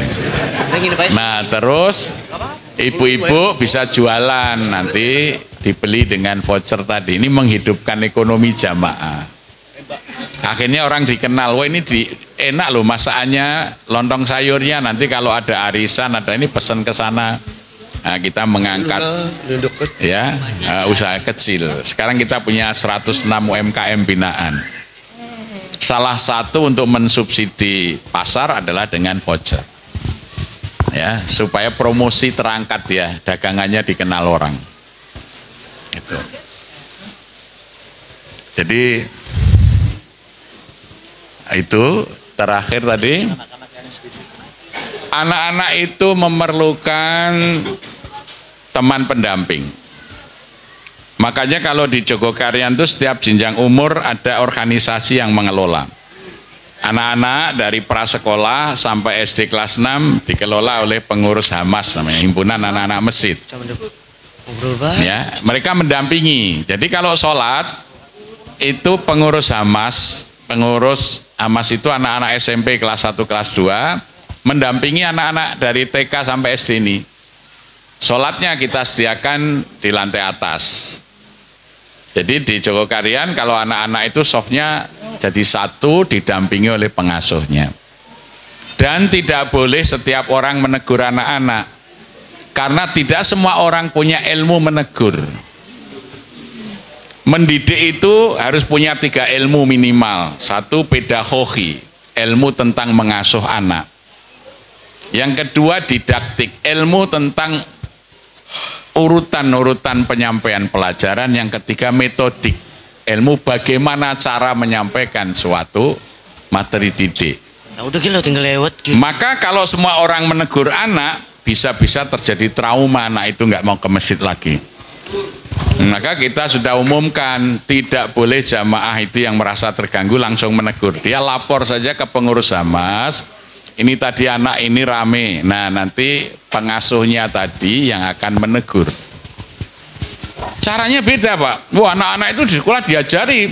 Nah, terus ibu-ibu bisa jualan nanti dibeli dengan voucher tadi. Ini menghidupkan ekonomi jamaah. Akhirnya orang dikenal, wah ini enak loh masakannya, lontong sayurnya. Nanti kalau ada arisan, ada ini pesan ke sana. Nah, kita mengangkat ya usaha kecil. Sekarang kita punya 106 UMKM binaan. Salah satu untuk mensubsidi pasar adalah dengan voucher. Ya, supaya promosi terangkat ya, dagangannya dikenal orang. Itu. Jadi itu terakhir tadi, anak-anak itu memerlukan teman pendamping. Makanya kalau di Jogokarian itu setiap jenjang umur ada organisasi yang mengelola. Anak-anak dari prasekolah sampai SD kelas 6 dikelola oleh pengurus Hamas, namanya Himpunan Anak-anak Masjid. Ya, mereka mendampingi. Jadi kalau sholat itu pengurus Hamas itu anak-anak SMP kelas 1 kelas 2 mendampingi anak-anak dari TK sampai SD ini. Sholatnya kita sediakan di lantai atas. Jadi di Jogokarian kalau anak-anak itu softnya jadi satu didampingi oleh pengasuhnya. Dan tidak boleh setiap orang menegur anak-anak. Karena tidak semua orang punya ilmu menegur. Mendidik itu harus punya 3 ilmu minimal. 1 pedagogi, ilmu tentang mengasuh anak. Yang kedua didaktik, ilmu tentang urutan-urutan penyampaian pelajaran. Yang ketiga metodik, ilmu bagaimana cara menyampaikan suatu materi didik. Nah, udah gila tinggal lewat gitu. Maka kalau semua orang menegur anak, bisa-bisa terjadi trauma, anak itu nggak mau ke masjid lagi. Maka kita sudah umumkan tidak boleh jamaah itu yang merasa terganggu langsung menegur. Dia lapor saja ke pengurus Hamas, ini tadi anak ini rame. Nah nanti pengasuhnya tadi yang akan menegur. Caranya beda Pak. Wah, anak-anak itu di sekolah diajari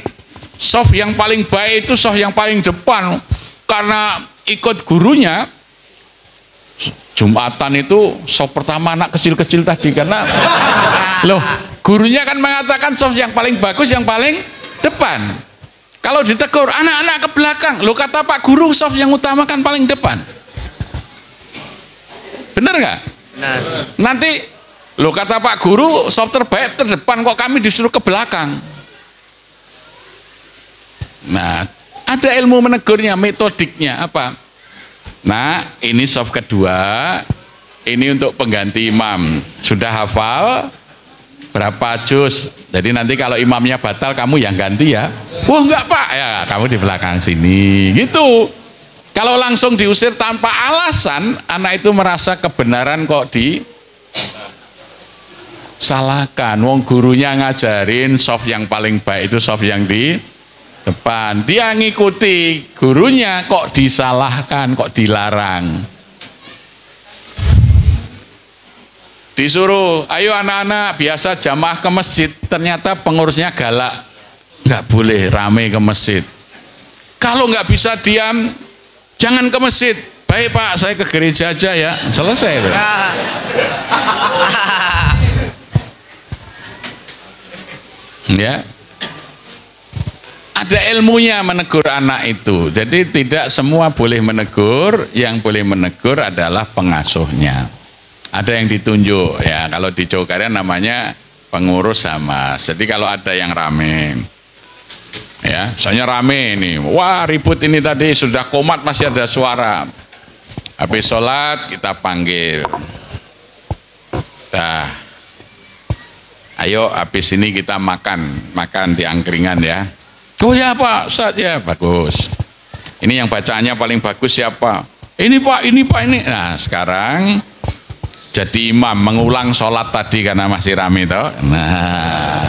soft yang paling baik itu soft yang paling depan. Karena ikut gurunya Jumatan itu soft pertama anak kecil-kecil tadi. Karena loh, gurunya kan mengatakan soft yang paling bagus yang paling depan. Kalau ditegur anak-anak ke belakang, lo kata Pak Guru soft yang utama kan paling depan. Bener nggak? Nah, Nanti lo kata Pak Guru soft terbaik terdepan, kok kami disuruh ke belakang. Nah, ada ilmu menegurnya, metodiknya apa? Nah, ini soft kedua, ini untuk pengganti imam. Sudah hafal berapa juz? Jadi nanti kalau imamnya batal kamu yang ganti ya. Wah enggak Pak, ya kamu di belakang sini gitu. Kalau langsung diusir tanpa alasan, anak itu merasa kebenaran kok disalahkan. Wong gurunya ngajarin soft yang paling baik itu soft yang di depan. Dia ngikuti gurunya kok disalahkan, kok dilarang. Disuruh, ayo anak-anak biasa jamaah ke masjid, ternyata pengurusnya galak, nggak boleh rame ke masjid. Kalau nggak bisa diam, jangan ke masjid. Baik Pak, saya ke gereja aja ya. Selesai loh. Ya, ada ilmunya menegur anak itu. Jadi tidak semua boleh menegur, yang boleh menegur adalah pengasuhnya. Ada yang ditunjuk ya, kalau di Jogokarian namanya pengurus Hamas. Jadi kalau ada yang rame ya, misalnya rame ini, wah ribut ini tadi sudah komat masih ada suara. Habis sholat kita panggil, dah ayo habis ini kita makan di angkringan ya. Oh ya Pak, Ustaz ya, bagus. Ini yang bacaannya paling bagus siapa? Ini Pak, ini Pak, ini. Nah sekarang jadi imam mengulang sholat tadi karena masih rame toh. Nah,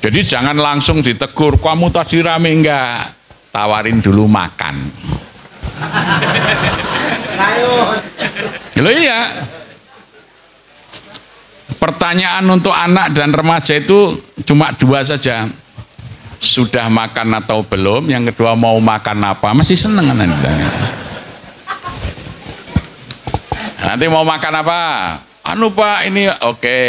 jadi jangan langsung ditegur, kamu tadi rame enggak? Tawarin dulu makan. Loh iya. Pertanyaan untuk anak dan remaja itu cuma 2 saja. Sudah makan atau belum? Yang kedua mau makan apa? Masih seneng kan? Nanti mau makan apa? Anu Pak, ini oke.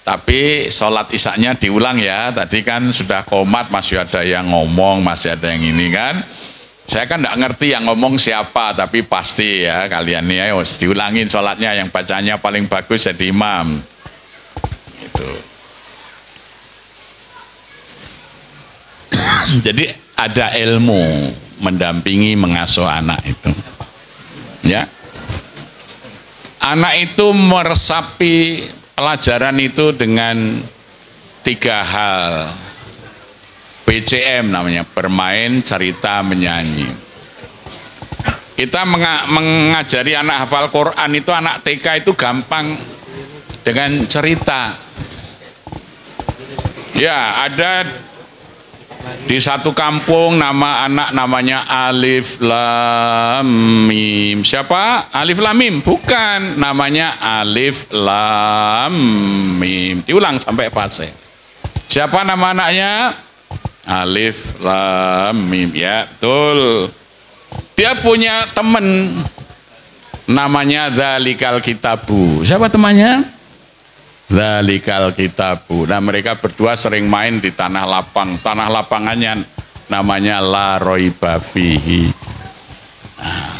Tapi sholat isaknya diulang ya. Tadi kan sudah komat, masih ada yang ngomong, masih ada yang ini kan. Saya kan nggak ngerti yang ngomong siapa, tapi pasti ya kalian nih, ayo diulangin sholatnya, yang bacanya paling bagus jadi imam. Gitu. Jadi ada ilmu mendampingi mengasuh anak itu. Ya. Anak itu meresapi pelajaran itu dengan 3 hal. BCM namanya, bermain, cerita, menyanyi. Kita mengajari anak hafal Quran itu, anak TK itu gampang dengan cerita. Ya, ada di satu kampung nama anak namanya Alif Lam Mim. Siapa? Alif Lam Mim? Bukan, namanya Alif Lam Mim. Diulang sampai fase. Siapa nama anaknya? Alif Lam Mim. Ya, betul. Dia punya teman namanya Dzalikal Kitabu. Siapa temannya? Dzalikal Kitabu. Nah, mereka berdua sering main di tanah lapang. Tanah lapangannya namanya La Roiba Fihi. Nah,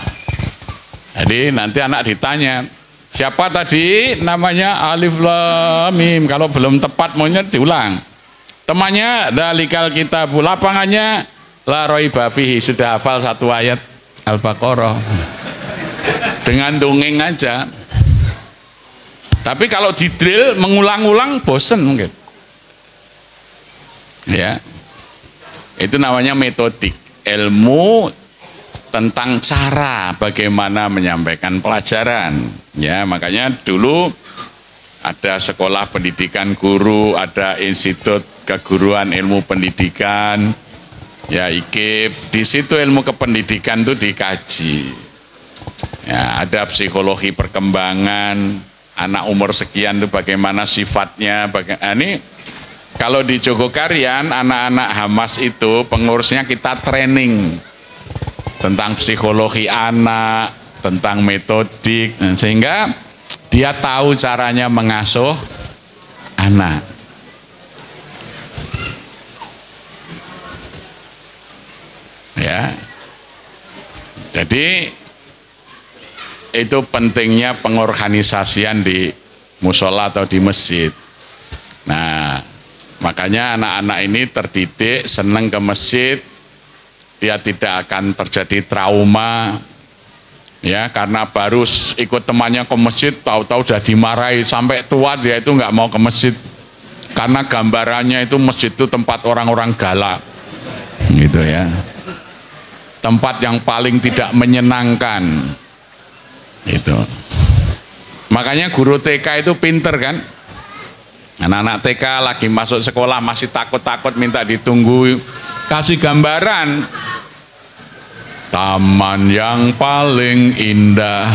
jadi nanti anak ditanya, siapa tadi? Namanya Alif Lam Mim. Kalau belum tepat maunya diulang. Temannya Dzalikal Kitabu. Lapangannya La Roiba Fihi. Sudah hafal satu ayat Al-Baqarah. Dengan dongeng aja. Tapi kalau di drill mengulang-ulang bosen mungkin. Ya. Itu namanya metodik, ilmu tentang cara bagaimana menyampaikan pelajaran. Ya, makanya dulu ada sekolah pendidikan guru, ada Institut Keguruan Ilmu Pendidikan, ya IKIP. Di situ ilmu kependidikan itu dikaji. Ya, ada psikologi perkembangan. Anak umur sekian itu bagaimana sifatnya, ini kalau di Jogokarian anak-anak Hamas itu pengurusnya kita training tentang psikologi anak, tentang metodik, sehingga dia tahu caranya mengasuh anak. Ya, jadi itu pentingnya pengorganisasian di musola atau di masjid. Nah, makanya anak-anak ini terdidik senang ke masjid, dia tidak akan terjadi trauma, ya, karena baru ikut temannya ke masjid, tahu-tahu sudah dimarahi sampai tua dia itu nggak mau ke masjid, karena gambarannya itu masjid itu tempat orang-orang galak, gitu ya, tempat yang paling tidak menyenangkan. Itu makanya guru TK itu pinter kan, anak-anak TK lagi masuk sekolah masih takut-takut minta ditunggu, kasih gambaran taman yang paling indah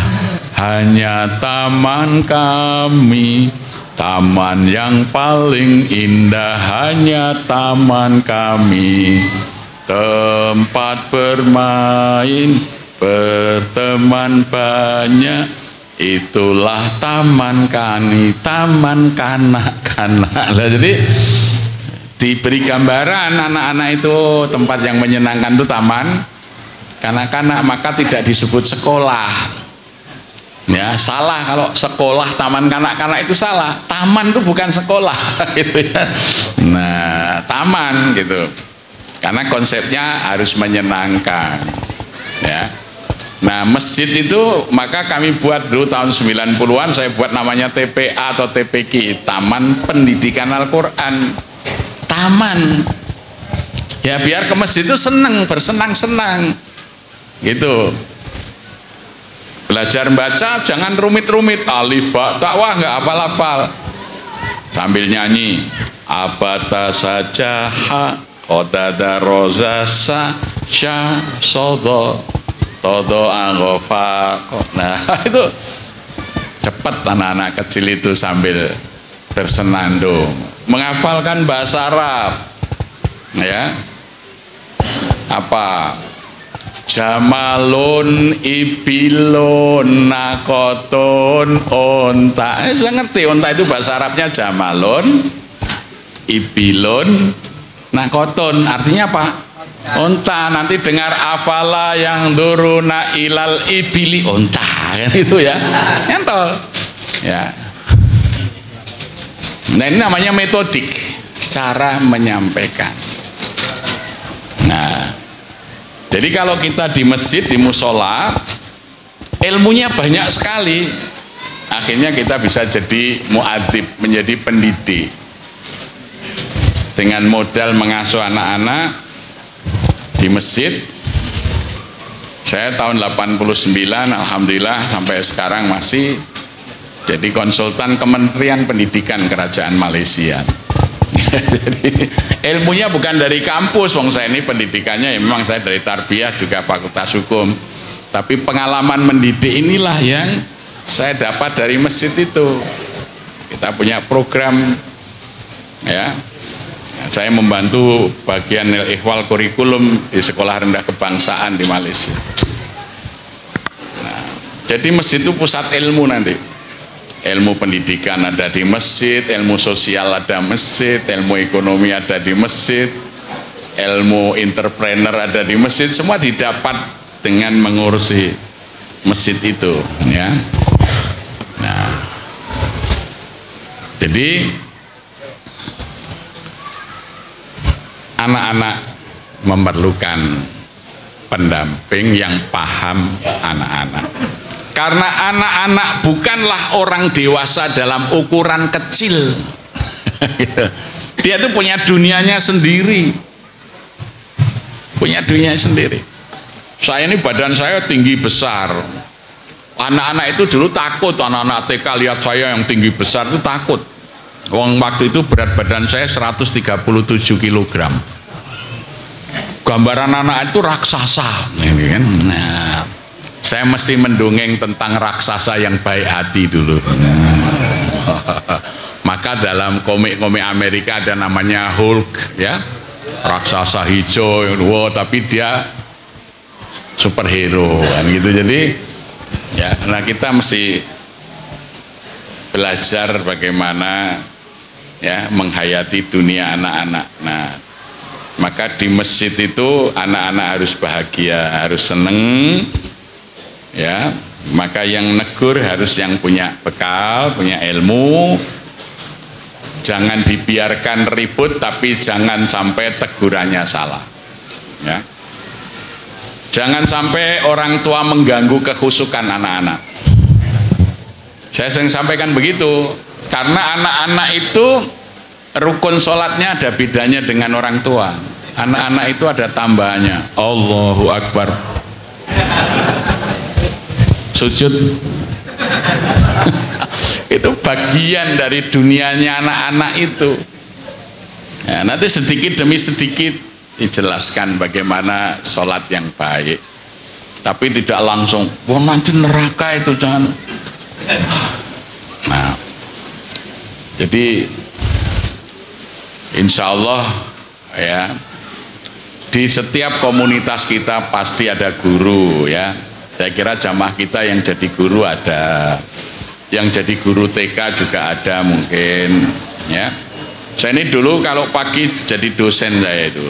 hanya taman kami, taman yang paling indah hanya taman kami, tempat bermain berteman banyak, itulah taman kami, taman kanak-kanak. Jadi diberi gambaran anak-anak itu tempat yang menyenangkan itu taman kanak-kanak, maka tidak disebut sekolah. Ya, salah kalau sekolah taman kanak-kanak itu salah. Taman itu bukan sekolah gitu ya. Nah, taman gitu. Karena konsepnya harus menyenangkan. Ya. Nah, masjid itu maka kami buat dulu tahun 90-an, saya buat namanya TPA atau TPQ, Taman Pendidikan Al-Quran. Taman. Ya, biar ke masjid itu senang, bersenang-senang. Gitu. Belajar baca jangan rumit-rumit, alif ba ta wah nggak hafal-hafal. Sambil nyanyi, abata saja ha qadada roza sa sya sodo todo anggofa. Nah, itu cepat anak-anak kecil itu sambil bersenandung menghafalkan bahasa Arab. Ya, apa jamalun ibilun nakoton onta. Saya ngerti onta itu bahasa Arabnya jamalun ibilun nakoton, artinya apa? Onta. Nanti dengar afala yang duruna ilal ibili, onta kan itu ya, nyantol ya. Nah, ini namanya metodik, cara menyampaikan. Nah, jadi kalau kita di masjid, di musola, ilmunya banyak sekali. Akhirnya kita bisa jadi muadzib, menjadi pendidik. Dengan modal mengasuh anak-anak di masjid. Saya tahun 89, alhamdulillah sampai sekarang masih Jadi konsultan Kementerian Pendidikan Kerajaan Malaysia. Jadi ilmunya bukan dari kampus, wong saya ini pendidikannya memang saya dari tarbiyah juga Fakultas Hukum. Tapi pengalaman mendidik inilah yang saya dapat dari masjid itu. Kita punya program, ya. Saya membantu bagian ihwal kurikulum di Sekolah Rendah Kebangsaan di Malaysia. Nah, jadi masjid itu pusat ilmu nanti. Ilmu pendidikan ada di masjid, ilmu sosial ada masjid, ilmu ekonomi ada di masjid, ilmu entrepreneur ada di masjid, semua didapat dengan mengurusi masjid itu, ya. Nah, jadi anak-anak memerlukan pendamping yang paham anak-anak. Karena anak-anak bukanlah orang dewasa dalam ukuran kecil. Dia tuh punya dunianya sendiri. Punya dunianya sendiri. Saya ini badan saya tinggi besar. Anak-anak itu dulu takut, anak-anak TK lihat saya yang tinggi besar itu takut. Waktu itu berat badan saya 137 kg. Gambaran anak itu raksasa. Nah, saya mesti mendongeng tentang raksasa yang baik hati dulu. Maka dalam komik-komik Amerika ada namanya Hulk, ya, raksasa hijau, wow, tapi dia superhero kan gitu. Jadi ya, nah kita mesti belajar bagaimana ya menghayati dunia anak-anak. Nah, maka di masjid itu anak-anak harus bahagia, harus seneng. Ya, maka yang negur harus yang punya bekal, punya ilmu. Jangan dibiarkan ribut, tapi jangan sampai tegurannya salah. Ya. Jangan sampai orang tua mengganggu kekhusukan anak-anak. Saya sering sampaikan begitu, karena anak-anak itu rukun sholatnya ada bedanya dengan orang tua. Anak-anak itu ada tambahannya. Allahu Akbar. Sujud. Itu bagian dari dunianya anak-anak itu. Ya, nanti sedikit demi sedikit dijelaskan bagaimana sholat yang baik, tapi tidak langsung wah nanti neraka itu, jangan. Nah, jadi insya Allah ya, di setiap komunitas kita pasti ada guru ya. Saya kira jamaah kita yang jadi guru ada, yang jadi guru TK juga ada mungkin ya. Saya ini dulu kalau pagi jadi dosen, saya itu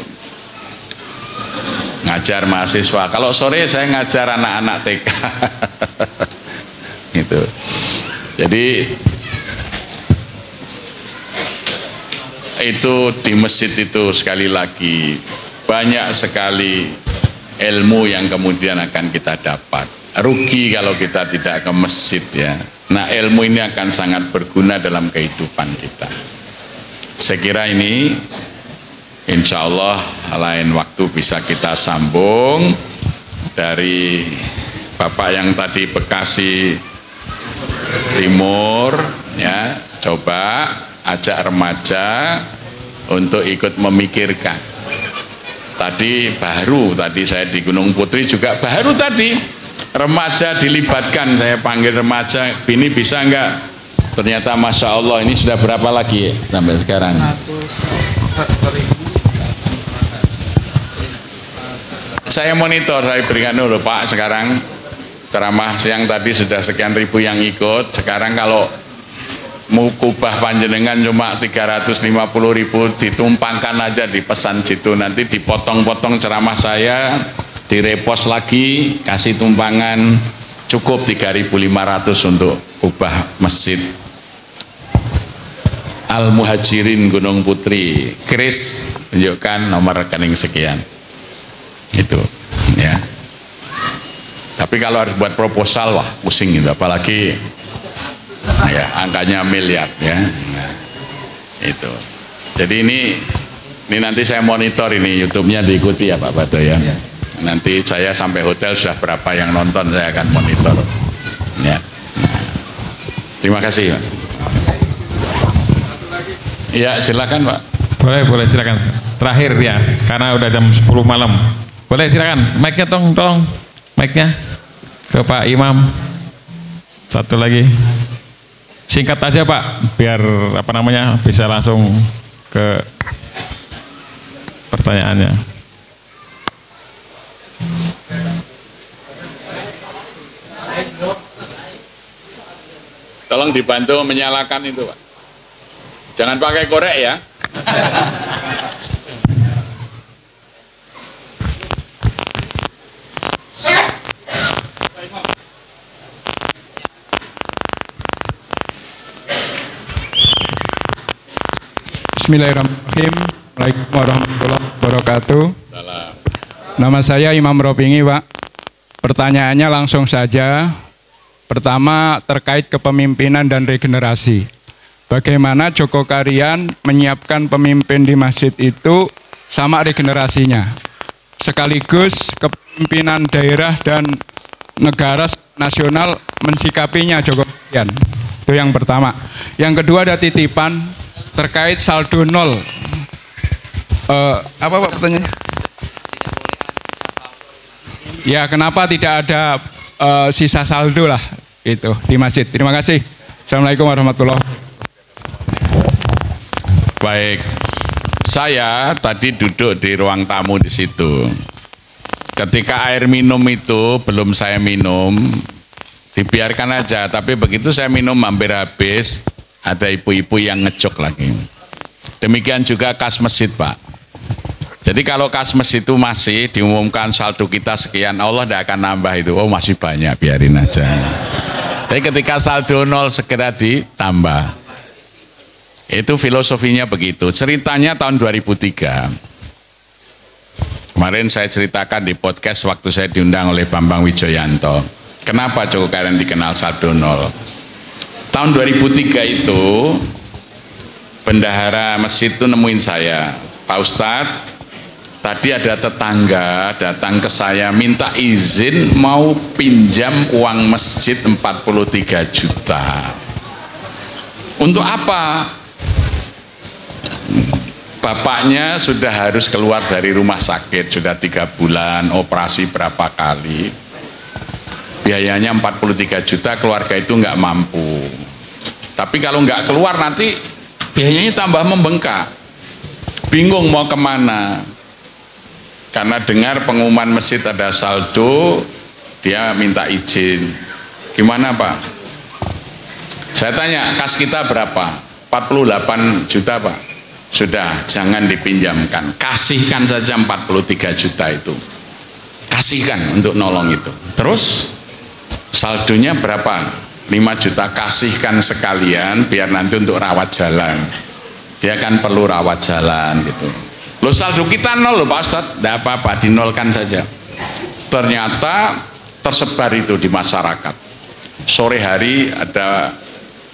ngajar mahasiswa, kalau sore saya ngajar anak-anak TK. Gitu. Jadi itu di masjid itu sekali lagi banyak sekali ilmu yang kemudian akan kita dapat. Rugi kalau kita tidak ke masjid ya. Nah, ilmu ini akan sangat berguna dalam kehidupan kita. Saya kira ini insya Allah lain waktu bisa kita sambung dari Bapak yang tadi Bekasi Timur ya, coba ajak remaja untuk ikut memikirkan. Tadi saya di Gunung Putri juga baru tadi remaja dilibatkan, saya panggil remaja, ini bisa enggak? Ternyata Masya Allah ini sudah berapa lagi ya, sampai sekarang? Saya monitor, saya berikan dulu Pak, sekarang ceramah siang tadi sudah sekian ribu yang ikut. Sekarang kalau mukubah panjenengan cuma 350.000, ditumpangkan aja di pesan situ, nanti dipotong-potong ceramah saya, direpost lagi, kasih tumpangan, cukup 3.500 untuk ubah masjid Al Muhajirin Gunung Putri. Kris tunjukkan nomor rekening sekian, itu ya. Tapi kalau harus buat proposal, wah pusing gitu, apalagi ya angkanya miliar ya. Nah, itu. Jadi ini nanti saya monitor, ini YouTube-nya diikuti ya Pak Bato ya. Nanti saya sampai hotel sudah berapa yang nonton, saya akan monitor ya. Nah, Terima kasih, Mas. Ya, silakan, Pak. Boleh silakan. Terakhir ya, karena udah jam 10 malam. Boleh silakan. Mic-nya tolong. Mic-nya ke Pak Imam. Satu lagi. Singkat aja, Pak, biar bisa langsung ke pertanyaannya. Tolong dibantu menyalakan itu, Pak. Jangan pakai korek ya. Bismillahirrahmanirrahim. Assalamualaikum warahmatullahi wabarakatuh. Salam. Nama saya Imam Ropingi, Pak. Pertanyaannya langsung saja. Pertama, terkait kepemimpinan dan regenerasi. Bagaimana Joko Karian menyiapkan pemimpin di masjid itu sama regenerasinya? Sekaligus kepemimpinan daerah dan negara nasional mensikapinya Joko Karian. Itu yang pertama. Yang kedua ada titipan terkait saldo nol. Apa Pak pertanyaannya? Ya, kenapa tidak ada sisa saldo lah itu di masjid? Terima kasih. Assalamualaikum warahmatullahi wabarakatuh. Baik, saya tadi duduk di ruang tamu di situ. Ketika air minum itu belum saya minum, dibiarkan aja. Tapi begitu saya minum hampir habis, ada ibu-ibu yang ngejok lagi. Demikian juga kas masjid, Pak. Jadi kalau kas masjid itu masih diumumkan saldo kita sekian, Allah tidak akan nambah itu. Oh masih banyak, biarin aja. Tapi ketika saldo nol segera ditambah. Itu filosofinya begitu. Ceritanya tahun 2003. Kemarin saya ceritakan di podcast waktu saya diundang oleh Bambang Wijoyanto. Kenapa Joko Karian dikenal saldo nol? Tahun 2003 itu bendahara masjid itu nemuin saya, Pak Ustadz, tadi ada tetangga datang ke saya minta izin mau pinjam uang masjid 43 juta. Untuk apa? Bapaknya sudah harus keluar dari rumah sakit, sudah 3 bulan, operasi berapa kali, biayanya 43 juta, keluarga itu nggak mampu. Tapi kalau nggak keluar nanti biayanya tambah membengkak, bingung mau kemana. Karena dengar pengumuman masjid ada saldo, dia minta izin. Gimana Pak? Saya tanya, kas kita berapa? 48 juta Pak. Sudah, jangan dipinjamkan, kasihkan saja 43 juta itu, kasihkan untuk nolong itu. Terus saldonya berapa? 5 juta, kasihkan sekalian biar nanti untuk rawat jalan, dia kan perlu rawat jalan gitu. Loh saldo kita nol loh Pak Ustadz. Tidak apa-apa, dinolkan saja. Ternyata tersebar itu di masyarakat. Sore hari ada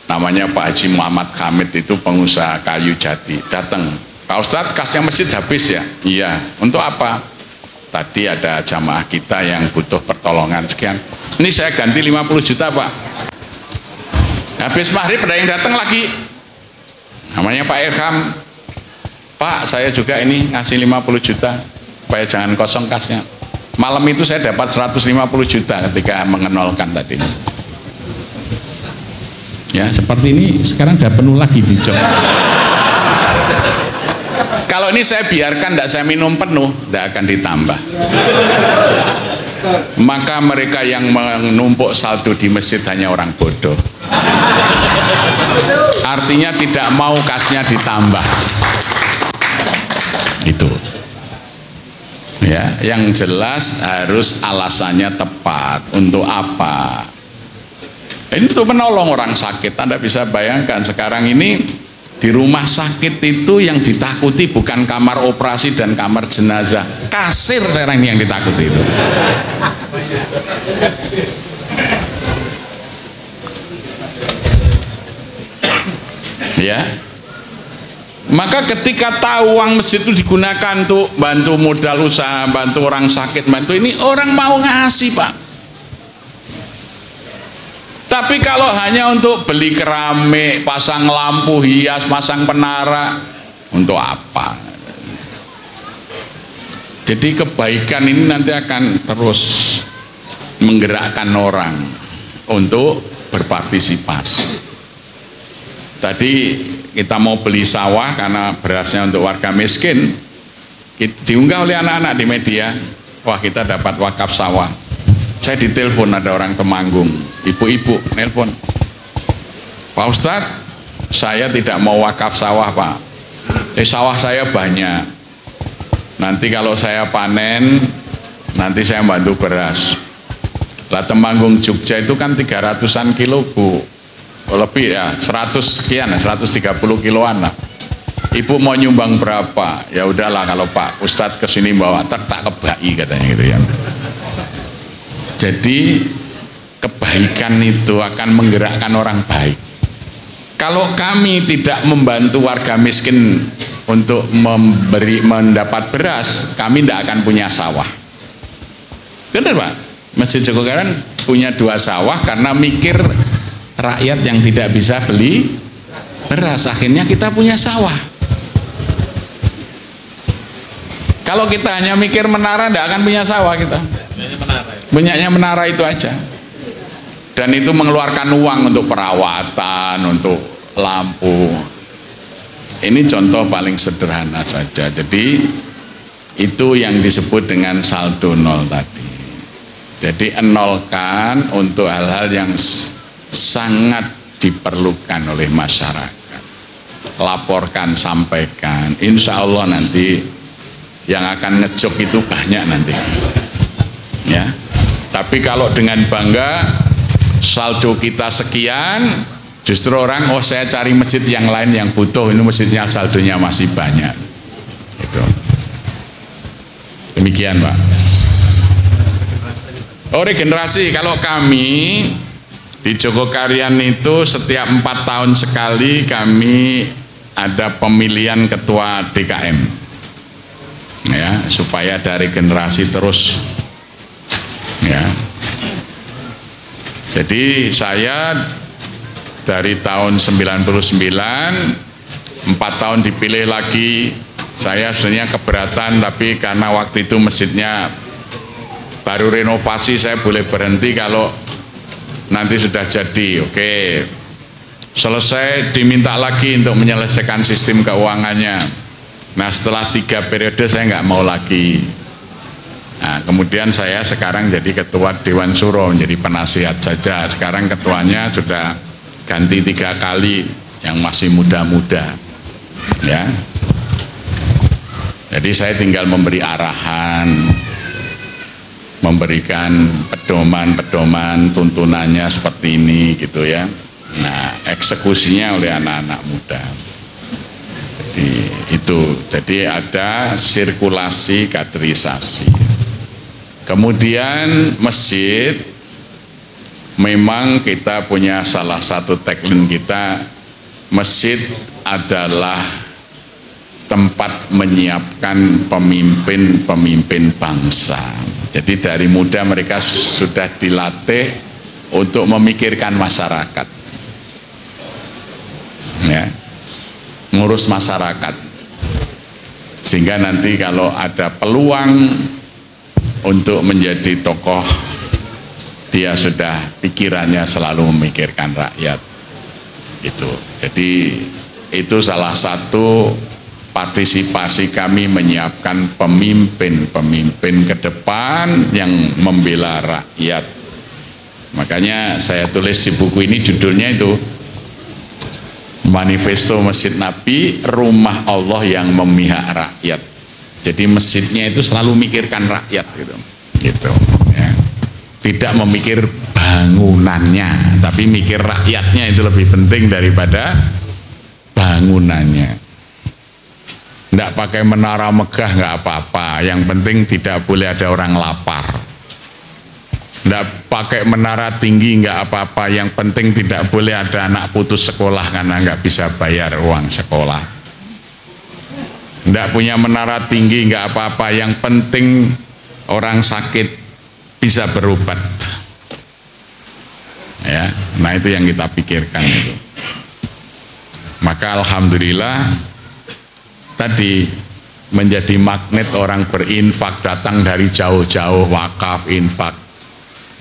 namanya Pak Haji Muhammad Hamid, itu pengusaha kayu jati, datang, Pak Ustadz kasnya masjid habis ya? Iya. Untuk apa? Tadi ada jamaah kita yang butuh pertolongan sekian, ini saya ganti 50 juta Pak. Habis maghrib ada yang datang lagi, namanya Pak Irham, Pak saya juga ini ngasih 50 juta supaya jangan kosong kasnya. Malam itu saya dapat 150 juta ketika mengenolkan tadi. Ya seperti ini sekarang sudah penuh lagi di jok. Kalau ini saya biarkan, tidak saya minum penuh, tidak akan ditambah. Maka mereka yang menumpuk saldo di masjid hanya orang bodoh. Artinya tidak mau kasnya ditambah. Itu. Ya, yang jelas harus alasannya tepat. Untuk apa? Ini untuk menolong orang sakit. Anda bisa bayangkan sekarang ini di rumah sakit itu yang ditakuti bukan kamar operasi dan kamar jenazah, kasir sekarang ini yang ditakuti itu. Ya. Maka ketika tahu uang masjid itu digunakan untuk bantu modal usaha, bantu orang sakit, bantu ini, orang mau ngasih Pak. Tapi kalau hanya untuk beli keramik, pasang lampu hias, pasang menara, untuk apa? Jadi kebaikan ini nanti akan terus menggerakkan orang untuk berpartisipasi. Tadi kita mau beli sawah karena berasnya untuk warga miskin, diunggah oleh anak-anak di media, wah kita dapat wakaf sawah. Saya ditelepon, ada orang Temanggung, ibu-ibu nelpon, Pak Ustadz, saya tidak mau wakaf sawah Pak, sawah saya banyak, nanti kalau saya panen nanti saya bantu beras. Lah Temanggung Jogja itu kan 300-an kilo Bu, lebih ya, 100 sekian, 130 kiloan lah. Ibu mau nyumbang berapa? Ya udahlah kalau Pak Ustadz kesini bawa tak kebai katanya gitu ya. Jadi kebaikan itu akan menggerakkan orang baik. Kalau kami tidak membantu warga miskin untuk mendapat beras, kami tidak akan punya sawah. Benar Pak? Masjid Jogokarian punya 2 sawah karena mikir rakyat yang tidak bisa beli beras, akhirnya kita punya sawah. Kalau kita hanya mikir menara, tidak akan punya sawah kita. Punyanya menara itu aja. Dan itu mengeluarkan uang untuk perawatan, untuk lampu. Ini contoh paling sederhana saja. Jadi itu yang disebut dengan saldo nol tadi. Jadi enolkan untuk hal-hal yang sangat diperlukan oleh masyarakat. Laporkan, sampaikan. Insya Allah nanti yang akan ngejok itu banyak nanti. Ya. Tapi kalau dengan bangga saldo kita sekian, justru orang, oh saya cari masjid yang lain yang butuh, ini masjidnya saldonya masih banyak. Gitu. Demikian Pak. Oh regenerasi, kalau kami di Jogokarian itu setiap 4 tahun sekali kami ada pemilihan ketua DKM, ya, supaya dari generasi terus, ya. Jadi saya dari tahun 99 4 tahun dipilih lagi. Saya sebenarnya keberatan, tapi karena waktu itu masjidnya baru renovasi, saya boleh berhenti kalau nanti sudah jadi. Oke, selesai diminta lagi untuk menyelesaikan sistem keuangannya. Nah setelah 3 periode saya nggak mau lagi. Nah kemudian saya sekarang jadi ketua Dewan Suro, menjadi penasihat saja. Sekarang ketuanya sudah ganti 3 kali, yang masih muda-muda, ya. Jadi saya tinggal memberi arahan, memberikan pedoman-pedoman, tuntunannya seperti ini gitu ya. Nah eksekusinya oleh anak-anak muda. Jadi itu, jadi ada sirkulasi kaderisasi. Kemudian masjid, memang kita punya salah satu tagline kita, masjid adalah tempat menyiapkan pemimpin-pemimpin bangsa. Jadi dari muda mereka sudah dilatih untuk memikirkan masyarakat, ya, ngurus masyarakat, sehingga nanti kalau ada peluang untuk menjadi tokoh, dia sudah pikirannya selalu memikirkan rakyat. Itu. Jadi itu salah satu partisipasi kami menyiapkan pemimpin-pemimpin ke depan yang membela rakyat. Makanya saya tulis di buku ini, judulnya itu Manifesto Masjid Nabi, Rumah Allah yang Memihak Rakyat. Jadi masjidnya itu selalu mikirkan rakyat gitu. Gitu, ya. Tidak memikir bangunannya, tapi mikir rakyatnya, itu lebih penting daripada bangunannya. Tidak pakai menara megah nggak apa-apa, yang penting tidak boleh ada orang lapar. Tidak pakai menara tinggi nggak apa-apa, yang penting tidak boleh ada anak putus sekolah karena nggak bisa bayar uang sekolah. Tidak punya menara tinggi nggak apa-apa, yang penting orang sakit bisa berobat. Ya, nah itu yang kita pikirkan itu. Maka alhamdulillah tadi menjadi magnet orang berinfak, datang dari jauh-jauh wakaf infak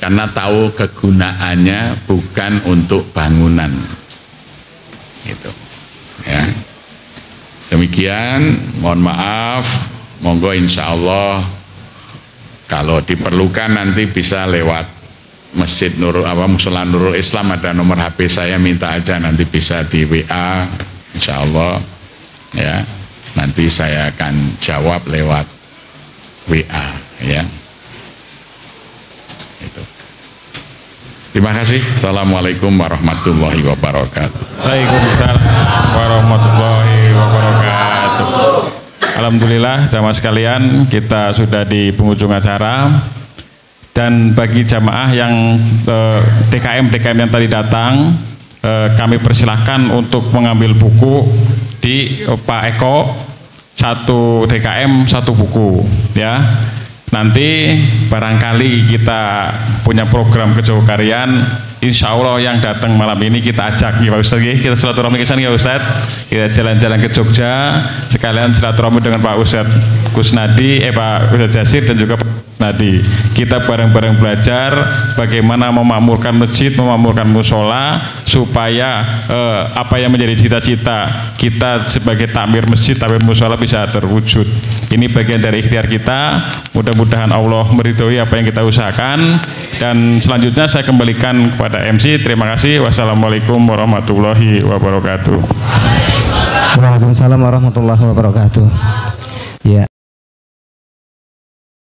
karena tahu kegunaannya bukan untuk bangunan gitu ya. Demikian, mohon maaf, monggo insya Allah kalau diperlukan nanti bisa lewat Masjid Nurul Musola Nurul Islam, ada nomor HP saya, minta aja nanti bisa di WA insya Allah ya, nanti saya akan jawab lewat WA ya. Itu. Terima kasih. Assalamualaikum warahmatullahi wabarakatuh. Waalaikumsalam warahmatullahi wabarakatuh. Alhamdulillah jamaah sekalian, kita sudah di penghujung acara. Dan bagi jamaah yang DKM yang tadi datang, kami persilahkan untuk mengambil buku di Pak Eko, 1 DKM 1 buku ya. Nanti barangkali kita punya program kejogokarian, insya Allah yang datang malam ini kita ajak ya Pak Ustadz, kita silaturahmi ke sana ya Ustadz, kita jalan-jalan ke Jogja sekalian silaturahmi dengan Pak Ustadz Kusnadi, Pak Ustadz Jasir dan juga Pak Nadi. Kita bareng-bareng belajar bagaimana memakmurkan masjid, memakmurkan musola supaya apa yang menjadi cita-cita kita sebagai takmir masjid, takmir musola bisa terwujud. Ini bagian dari ikhtiar kita. Mudah-mudahan Allah meridhoi apa yang kita usahakan. Dan selanjutnya saya kembalikan kepada MC. Terima kasih. Wassalamualaikum warahmatullahi wabarakatuh. Waalaikumsalam warahmatullahi wabarakatuh.